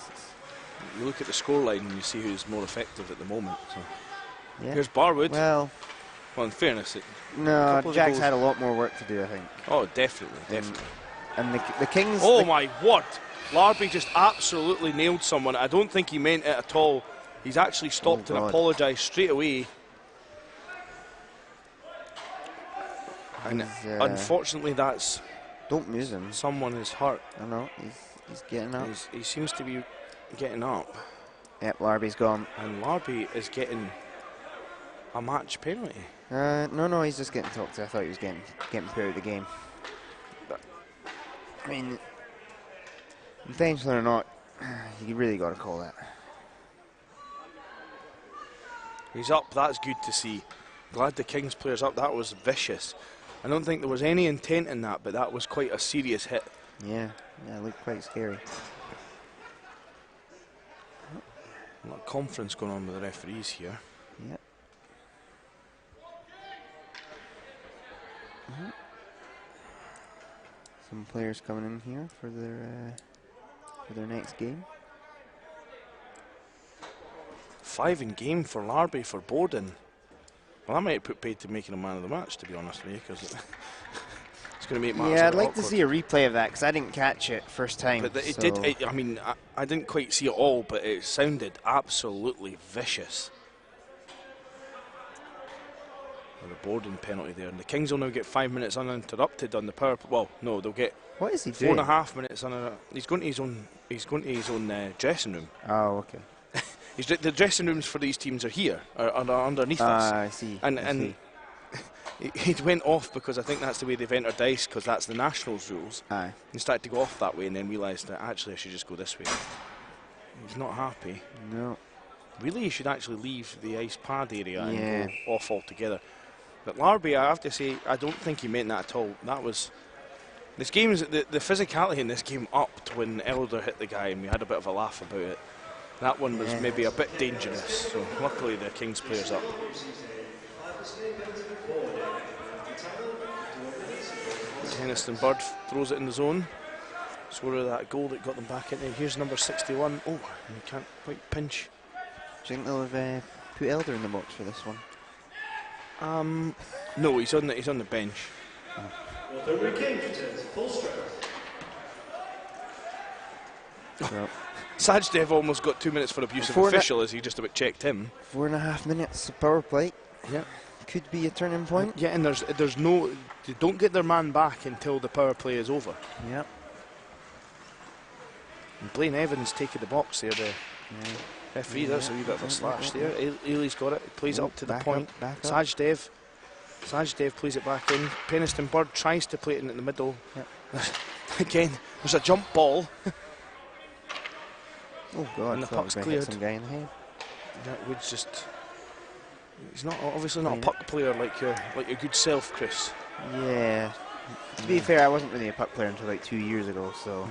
You look at the scoreline and you see who's more effective at the moment. So. Yeah. Here's Barwood. Well, In fairness, no, couple of Jack's goals. had a lot more work to do, I think. Oh, definitely. And the Kings. Oh my word! Larby just absolutely nailed someone. I don't think he meant it at all. He's actually stopped and God. apologised straight away. And unfortunately, that's Don't miss him. someone is hurt. I know. He's getting up. He seems to be getting up, Yep, Larby's gone. and Larby is getting a match penalty. No, he's just getting talked to. I thought he was getting put out of the game. But I mean, intentional or not, you really got to call that. He's up. That's good to see. Glad the Kings player's up. That was vicious. I don't think there was any intent in that, but that was quite a serious hit. Yeah, it looked quite scary. A lot of conference going on with the referees here. Yep. Some players coming in here for their next game. 5 in game for Larby for Bowden. Well, I might put paid to making a man of the match, to be honest with you, because it's going to make matters. Yeah, a I'd bit like awkward. to see a replay of that because I didn't catch it first time. But it so did. I mean, I didn't quite see it all, but it sounded absolutely vicious. With a Bowden penalty there, and the Kings will now get 5 minutes uninterrupted on the power. Well, no, they'll get What is he doing? 4.5 minutes He's going to his own. He's going to his own dressing room. Oh, okay. The dressing rooms for these teams are here, are underneath us. I see. And I and he went off because I think that's the way they've entered ice, because that's the Nationals rules. Aye. He started to go off that way and then realised that actually I should just go this way. He's not happy. No. Really, you should actually leave the ice pad area and Yeah. go off altogether. But Larby, I have to say, I don't think he meant that at all. That was... This game, the physicality in this game upped when Elder hit the guy, and we had a bit of a laugh about it. That one was maybe a bit dangerous, so luckily the Kings player's up. Henniston Bird throws it in the zone. Scorer that goal that got them back in. Here's number 61. Oh, you can't quite pinch. Do you think they'll have put Elder in the box for this one? No, he's on the bench. Northumbria Kings return to full strength. Well, Sajdev almost got 2 minutes for abusive official as he just about checked him. 4.5 minutes of power play. Yeah. Could be a turning point. Yeah, and there's no... They don't get their man back until the power play is over. Yep. And Blaine Evans taking the box there. The referee, that's a wee bit of a slash there. Ailey's got it. He plays it up to the point. Back up. Sajdev plays it back in. Penniston Bird tries to play it in the middle. Yep. Again, there's a jump ball. Oh God! And the thought puck's we hit cleared. some guy in the head. That would just. He's not obviously not a Clean it. puck player like your good self, Chris. Yeah. To be fair, I wasn't really a puck player until like 2 years ago, so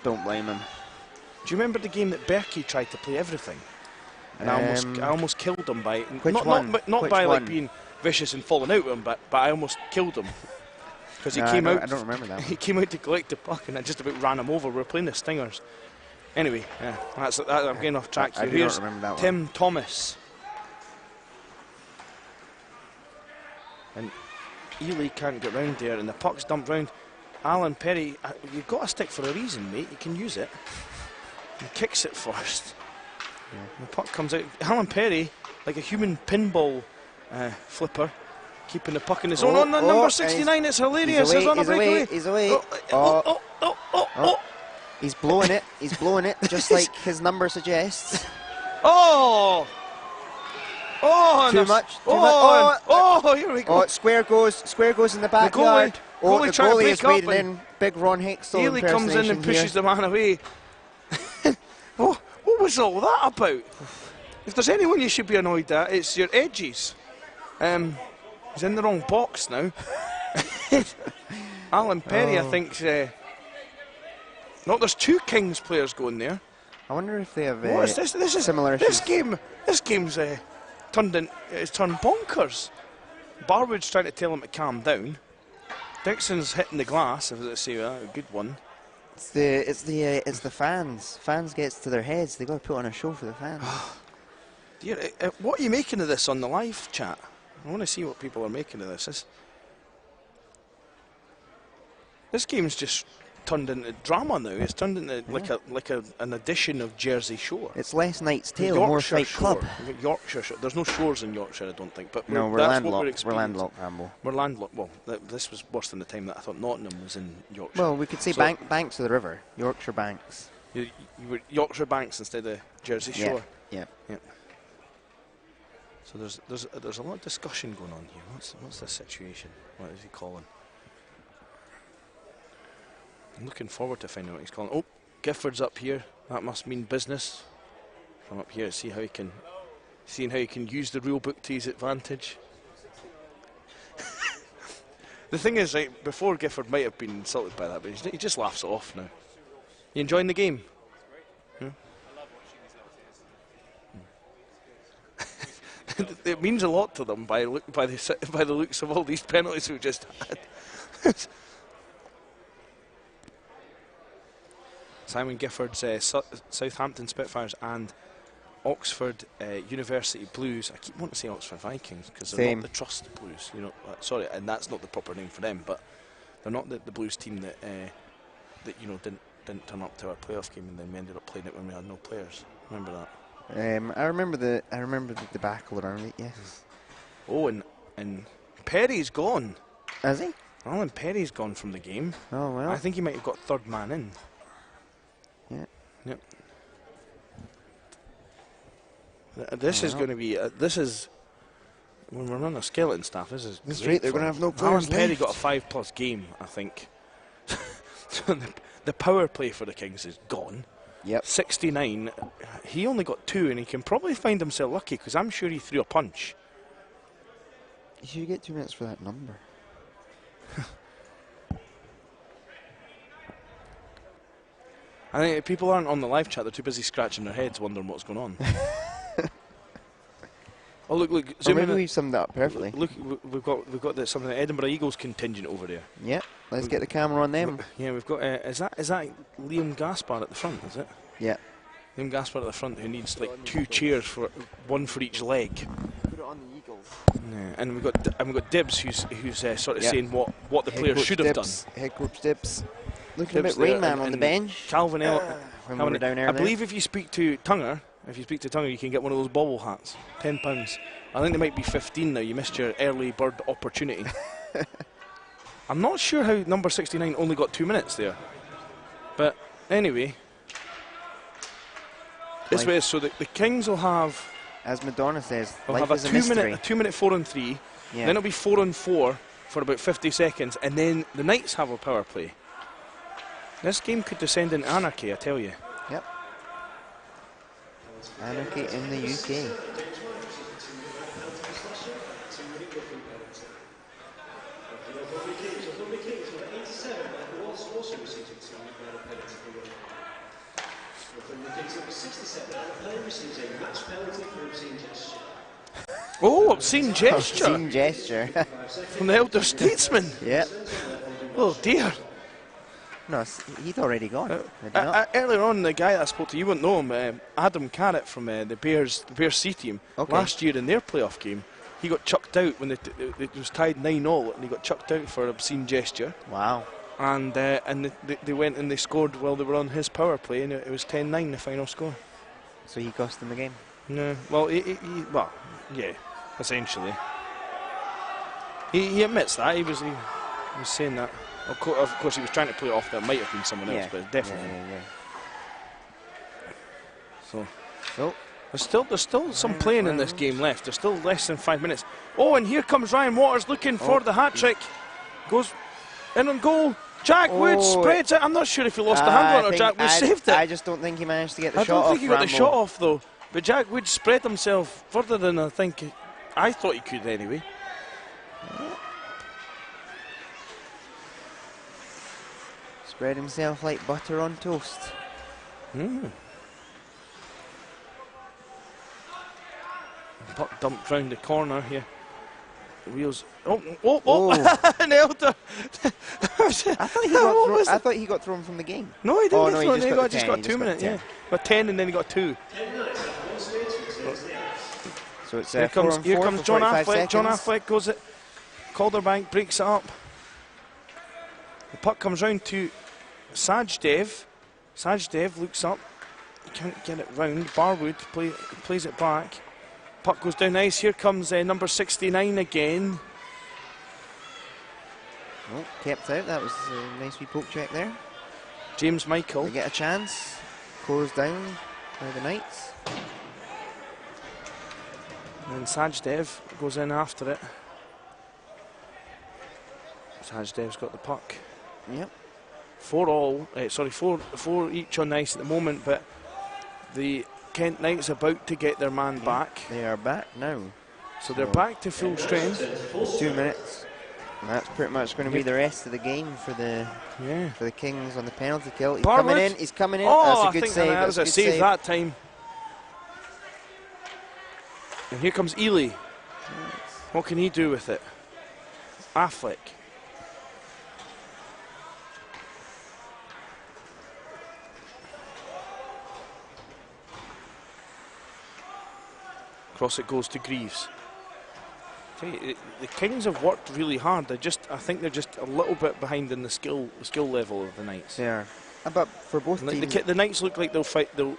don't blame him. Do you remember the game that Berkey tried to play everything? And I almost killed him by Which one? not Which by like one? being vicious and falling out with him, but I almost killed him because he No, came out. I don't remember that. He came out to collect the puck, and I just about ran him over. We were playing the Stingers. Anyway, yeah, I'm getting off track I here. do Here's not remember that one. Tim Thomas. And Ely can't get round there, and the puck's dumped round. Alan Perry, you've got a stick for a reason, mate. You can use it. He kicks it first. Yeah. The puck comes out. Alan Perry, like a human pinball flipper, keeping the puck in his own. Oh, number 69, it's hilarious. He's away, on a breakaway. He's away. Oh. He's blowing it. He's blowing it, just like his number suggests. Oh! Too much. Here we go. Oh, square goes in the backyard. The goalie is waiting in. Big Ron Hextall Ely comes in and pushes the man away. What was all that about? If there's anyone you should be annoyed at, it's your edges. He's in the wrong box now. Alan Perry, I think. No, there's 2 Kings players going there. I wonder if they have What is this? This is similar this issues. This game's turned bonkers. Barwood's trying to tell him to calm down. Dixon's hitting the glass. As I say, a good one. It's the fans. Fans gets to their heads. They got to put on a show for the fans. Dear, what are you making of this on the live chat? I want to see what people are making of this. This game's just turned into drama now. It's turned into an edition of Jersey Shore. It's less Knight's Tale, more Fight Club. Yorkshire Shore. There's no shores in Yorkshire, I don't think. But No, we're that's landlocked. what we're We're experiencing. landlocked, Rambo. We're landlocked. Well, this was worse than the time that I thought Nottingham was in Yorkshire. Well, we could say So banks of the river, Yorkshire banks. you were Yorkshire Banks instead of Jersey Shore. Yeah. So there's a lot of discussion going on here. What's this situation? What is he calling? I'm looking forward to finding out what he's calling. Oh, Gifford's up here. That must mean business. From up here to see how he can, seeing how he can use the rule book to his advantage. The thing is, right, before Gifford might have been insulted by that, but he just laughs it off now. You enjoying the game? It means a lot to them by the looks of all these penalties we've just had. Simon Gifford's Southampton Spitfires and Oxford University Blues. I keep wanting to say Oxford Vikings because they're not the Trust Blues. You know, sorry, and that's not the proper name for them. But they're not the Blues team that didn't turn up to our playoff game, and then we ended up playing it when we had no players. Remember that? I remember the debacle around it. Yes. Oh, and Perry's gone. Has he? Alan Perry's gone from the game. Oh well. I think he might have got third man in. Yeah. Yep. This is going to be. This is when we're running a skeleton staff. This is. That's right. They're going to have no Alan players Perry left. got a 5+ game, I think. So the power play for the Kings is gone. Yep. 69. He only got 2, and he can probably find himself lucky because I'm sure he threw a punch. You should get 2 minutes for that number. I think people aren't on the live chat. They're too busy scratching their heads, wondering what's going on. Oh look! Or maybe we've summed that up perfectly. Look, we've got something. The Edinburgh Eagles contingent over there. Yeah. Let's get the camera on them. Yeah, we've got. Is that Liam Gaspar at the front? Is it? Yeah. Liam Gaspar at the front, who needs like 2 chairs for one for each leg. Put it on the Eagles. Yeah, and we've got Dibbs, who's sort of saying what the players should have done. Head coach Dibbs. Looking Dibbs a bit Rain there, Man on the bench. Calvin When we were down there. I believe if you speak to Tunger, you can get one of those bobble hats. £10. I think they might be 15 now. You missed your early bird opportunity. I'm not sure how number 69 only got 2 minutes there. But anyway, this way, so the Kings will have, as Madonna says, they'll life have is a mystery. a 2 minute 4 on 3. Yeah. Then it'll be 4 on 4 for about 50 seconds, and then the Knights have a power play. This game could descend into anarchy, I tell you. Yep. Anarchy in the UK. Oh, obscene gesture Obscene gesture. from the elder statesman. Yep. Oh dear. No, he'd already gone. Had he not? Earlier on, the guy that I spoke to, you wouldn't know him, Adam Carrott from the Bears C team. Okay. Last year in their playoff game, he got chucked out when it was tied 9-0, and he got chucked out for an obscene gesture. Wow. And they went and they scored while they were on his power play, and it was 10-9 the final score. So he cost them the game. No, well, yeah, essentially. He admits that he was saying that. Of course, he was trying to play it off that it might have been someone else, but definitely. Yeah. So there's still some playing in this game left. There's still less than 5 minutes. Oh, and here comes Ryan Waters looking for the hat trick. Goes in on goal. Jack Wood spreads it. I'm not sure if he lost the handle on it or Jack Wood saved it. I just don't think he managed to get the shot off. I don't think he got the shot off though. But Jack Wood spread himself further than I thought he could anyway. Spread himself like butter on toast. Puck dumped round the corner here. The wheels. Oh. An elder. I thought he got thrown from the game. No, he didn't. No, he just got 2 minutes. Yeah, got 10 and then he got 2. So it's here comes John Affleck. John Affleck goes it. Calderbank breaks it up. The puck comes round to Sajdev. Sajdev looks up. He can't get it round. Barwood plays it back. Puck goes down ice. Here comes number 69 again. Oh, kept out. That was a nice wee poke check there. James Michael. They get a chance. Closed down by the Knights. And Sajdev goes in after it. Sajdev's got the puck. Yep. 4 each on the ice at the moment, but the Kent Knights about to get their man back. They are back now. So they're back to full strength. 2 minutes. And that's pretty much going to be the rest of the game for the Kings on the penalty kill. He's coming in. He's coming in. Oh, that's a good save. That was a save that time. And here comes Ely. What can he do with it? Affleck. Cross it goes to Greaves. The Kings have worked really hard. I think they're just a little bit behind in the skill level of the Knights. They are. But for both teams, the Knights look like they'll fight. They'll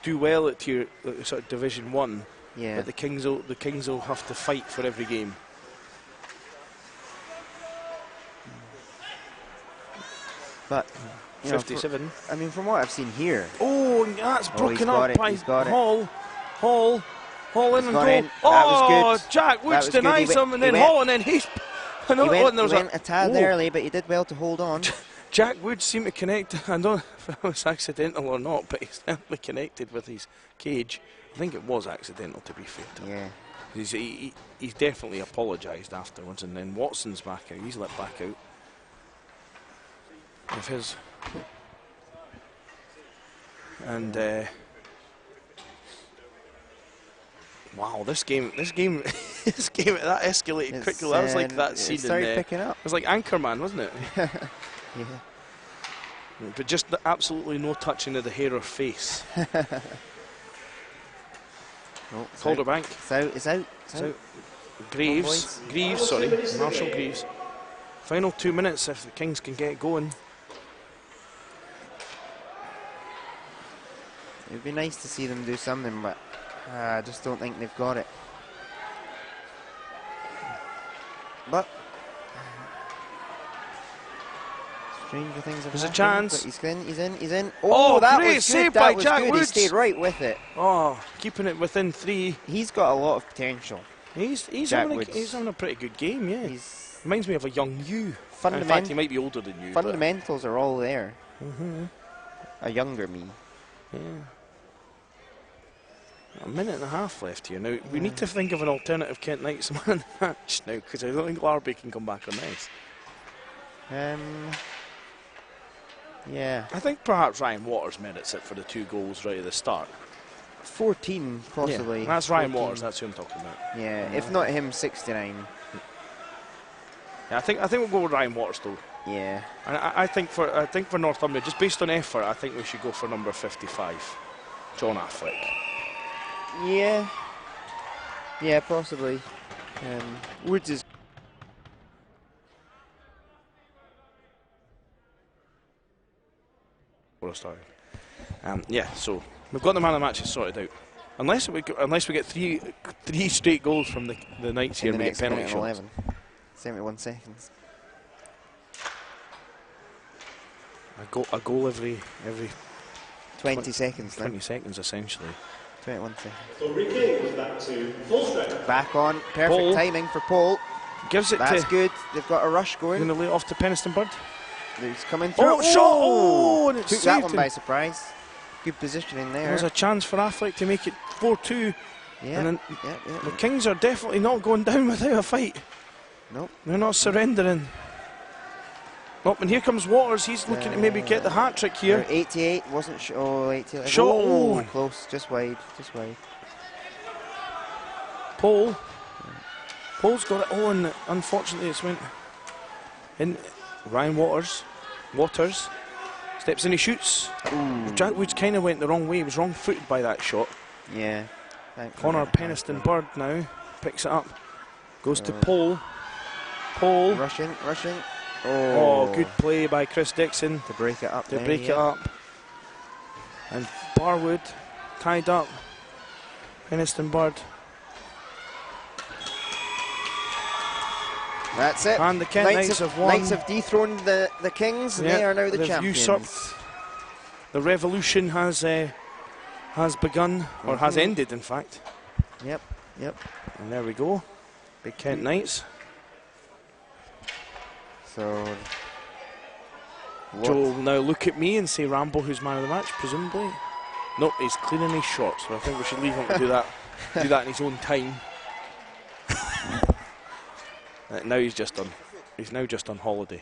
do well at tier sort of Division 1. Yeah. But the Kings will have to fight for every game. But 57. I mean, from what I've seen here. Oh, that's broken up by Hall. Hall in and goal. That was good. Jack Woods denies him, and then Hall, and then he's. He went a tad early, but he did well to hold on. Jack Woods seemed to connect. I don't know if it was accidental or not, but he's certainly connected with his cage. I think it was accidental, to be fair to him. Yeah. He's definitely apologised afterwards, and then Watson's back out. He's let back out of his. And wow, this game that escalated quickly. That was like that scene in picking up. It was like Anchorman, wasn't it? Yeah. But just absolutely no touching of the hair or face. Calderbank. It's out. Greaves, Marshall Greaves. Final 2 minutes if the Kings can get going. It would be nice to see them do something, but I just don't think they've got it. But stranger things have happened. There's a chance. He's in. Oh, that great was save good. by That was Jack good. Woods. He stayed right with it. Oh, keeping it within 3. He's got a lot of potential. He's having a pretty good game, yeah. Reminds me of a young you. In fact, he might be older than you. Fundamentals are all there. A younger me. Yeah. A minute and a half left here. Now, we need to think of an alternative Kent Knights man in the match now, because I don't think Larby can come back on this. Yeah. I think perhaps Ryan Waters merits it for the 2 goals right at the start. 14, possibly. Yeah, that's Ryan 14. Waters, that's who I'm talking about. Yeah, if not him, 69. Yeah, I think we'll go with Ryan Waters though. Yeah. And I think for Northumbria, just based on effort, I think we should go for number 55, John Affleck. Yeah. Yeah, possibly. Woods is... Yeah, so we've got the man of the matches sorted out. Unless we get three straight goals from the Knights here and we get penalty shots. 11. 71 seconds. A goal every 20 seconds then. 20 seconds essentially. 21 seconds. So Ricky was back to full strength. Back on. Perfect Paul. timing for Paul. Gives it That's to... good. They've got a rush Going going. to lay it off to Peniston Bird. He's coming through. Oh, shot! Oh, and it's took that saved one him. by surprise. Good positioning there. There was a chance for Affleck to make it 4-2. Yeah, And then yeah. the Kings are definitely not going down without a fight. Nope. They're not surrendering. Oh, and here comes Waters. He's looking to maybe get the hat trick here. 88, wasn't sure. Oh, 88. Shot. Oh, close. Just wide. Just wide. Paul's got it. Oh, and unfortunately it's went in. Ryan Waters steps in, he shoots. Jack Woods kind of went the wrong way. He was wrong-footed by that shot. Yeah. Connor Peniston Bird now picks it up. Goes to Paul. Rushing. Oh, good play by Chris Dixon To break it up. it up. And Barwood tied up. Peniston Bird. That's it. And the Kent Knights have won. Knights have dethroned the Kings, and they are now the they've champions. Usurped. The revolution has begun, or has ended, in fact. Yep. And there we go. Big Kent Knights. So, Joe will now look at me and say Rambo, who's man of the match, presumably. Nope, he's cleaning his shot, so I think we should leave him to do that. Do that in his own time. Now he's now just on holiday.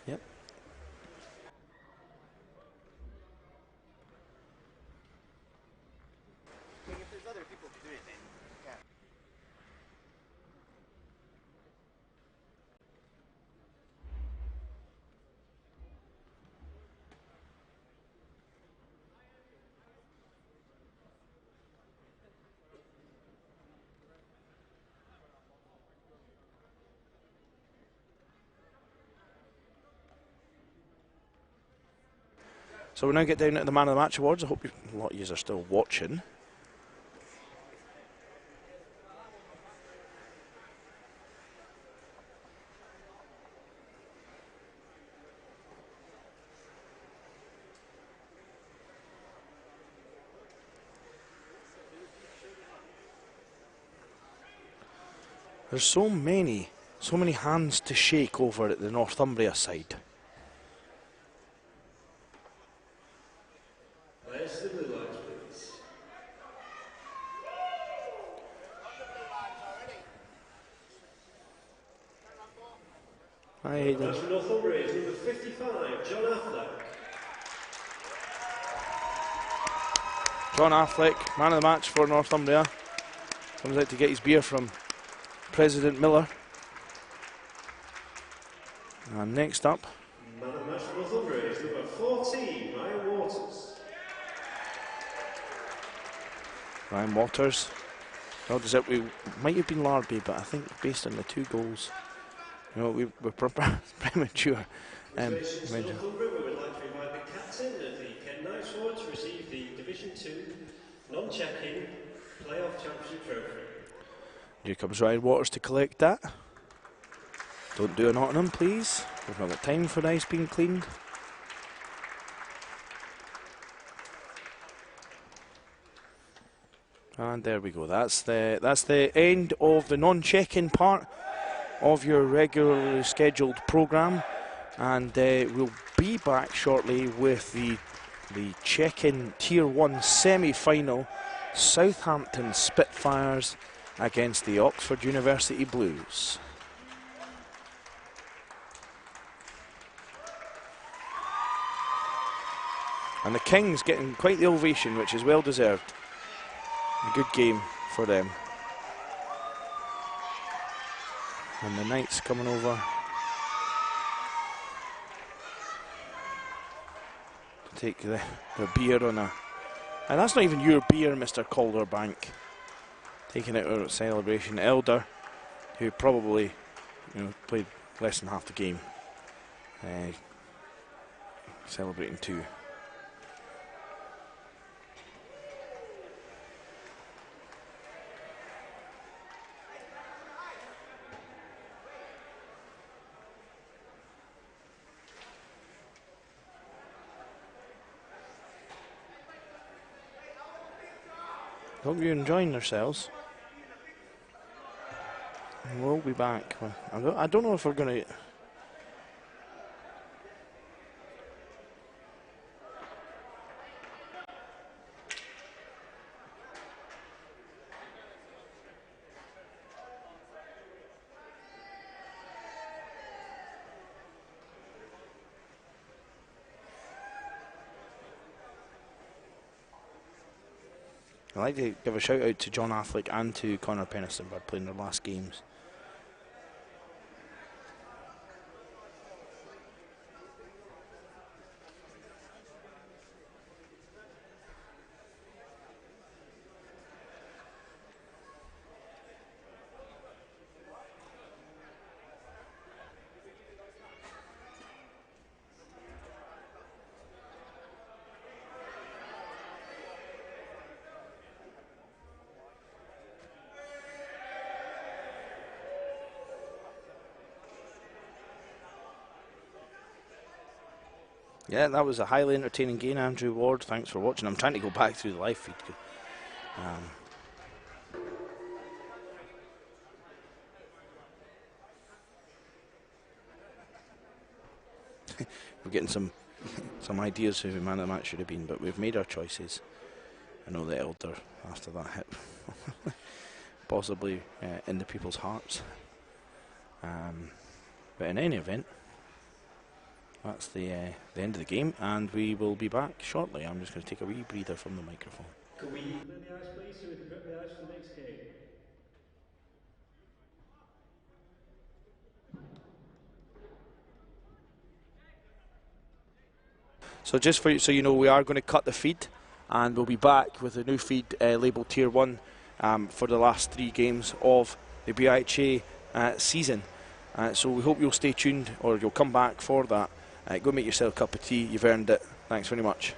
Yep. So we now get down to the Man of the Match awards. I hope a lot of you are still watching. There's so many hands to shake over at the Northumbria side. There's the blue lights, please. That's for Northumbria is number 55, John Affleck. John Affleck, man of the match for Northumbria. Comes out to get his beer from President Miller. And next up, Man of the match for Northumbria is number 14, Ryan Waters. Ryan Waters. Well, we might have been Larby, but I think based on the 2 goals, You know, we're premature. Congratulations to Mention. Northumbria. We would like to invite the captain of the Kent Knights forward to receive the Division 2 non-check-in playoff championship trophy. Here comes Ryan Waters to collect that. Don't do a Nottingham, please. We've not got time for the ice being cleaned. And there we go. That's the end of the non-check-in part of your regularly scheduled programme, and we'll be back shortly with the check-in Tier 1 semi-final, Southampton Spitfires against the Oxford University Blues. And the Kings getting quite the ovation, which is well deserved. A good game for them. And the Knights coming over to take their beer on a... And that's not even your beer, Mr. Calderbank. Taking it out at celebration. Elder, who probably played less than half the game, celebrating too. Hope you're enjoying yourselves. We'll be back. I don't know if we're going to... I'd like to give a shout out to John Affleck and to Connor Penniston for playing their last games. Yeah, that was a highly entertaining game, Andrew Ward. Thanks for watching. I'm trying to go back through the live feed. We're getting some ideas who man of the match should have been, but we've made our choices. I know the Elder after that hit, possibly in the people's hearts. But in any event, that's the end of the game, and we will be back shortly. I'm just going to take a wee breather from the microphone. Could we clear the ice, please, so we can prep the ice for the next game? So just for you, so you know, we are going to cut the feed, and we'll be back with a new feed labelled Tier 1 for the last 3 games of the BUIHA season. So we hope you'll stay tuned, or you'll come back for that. Go make yourself a cup of tea. You've earned it. Thanks very much.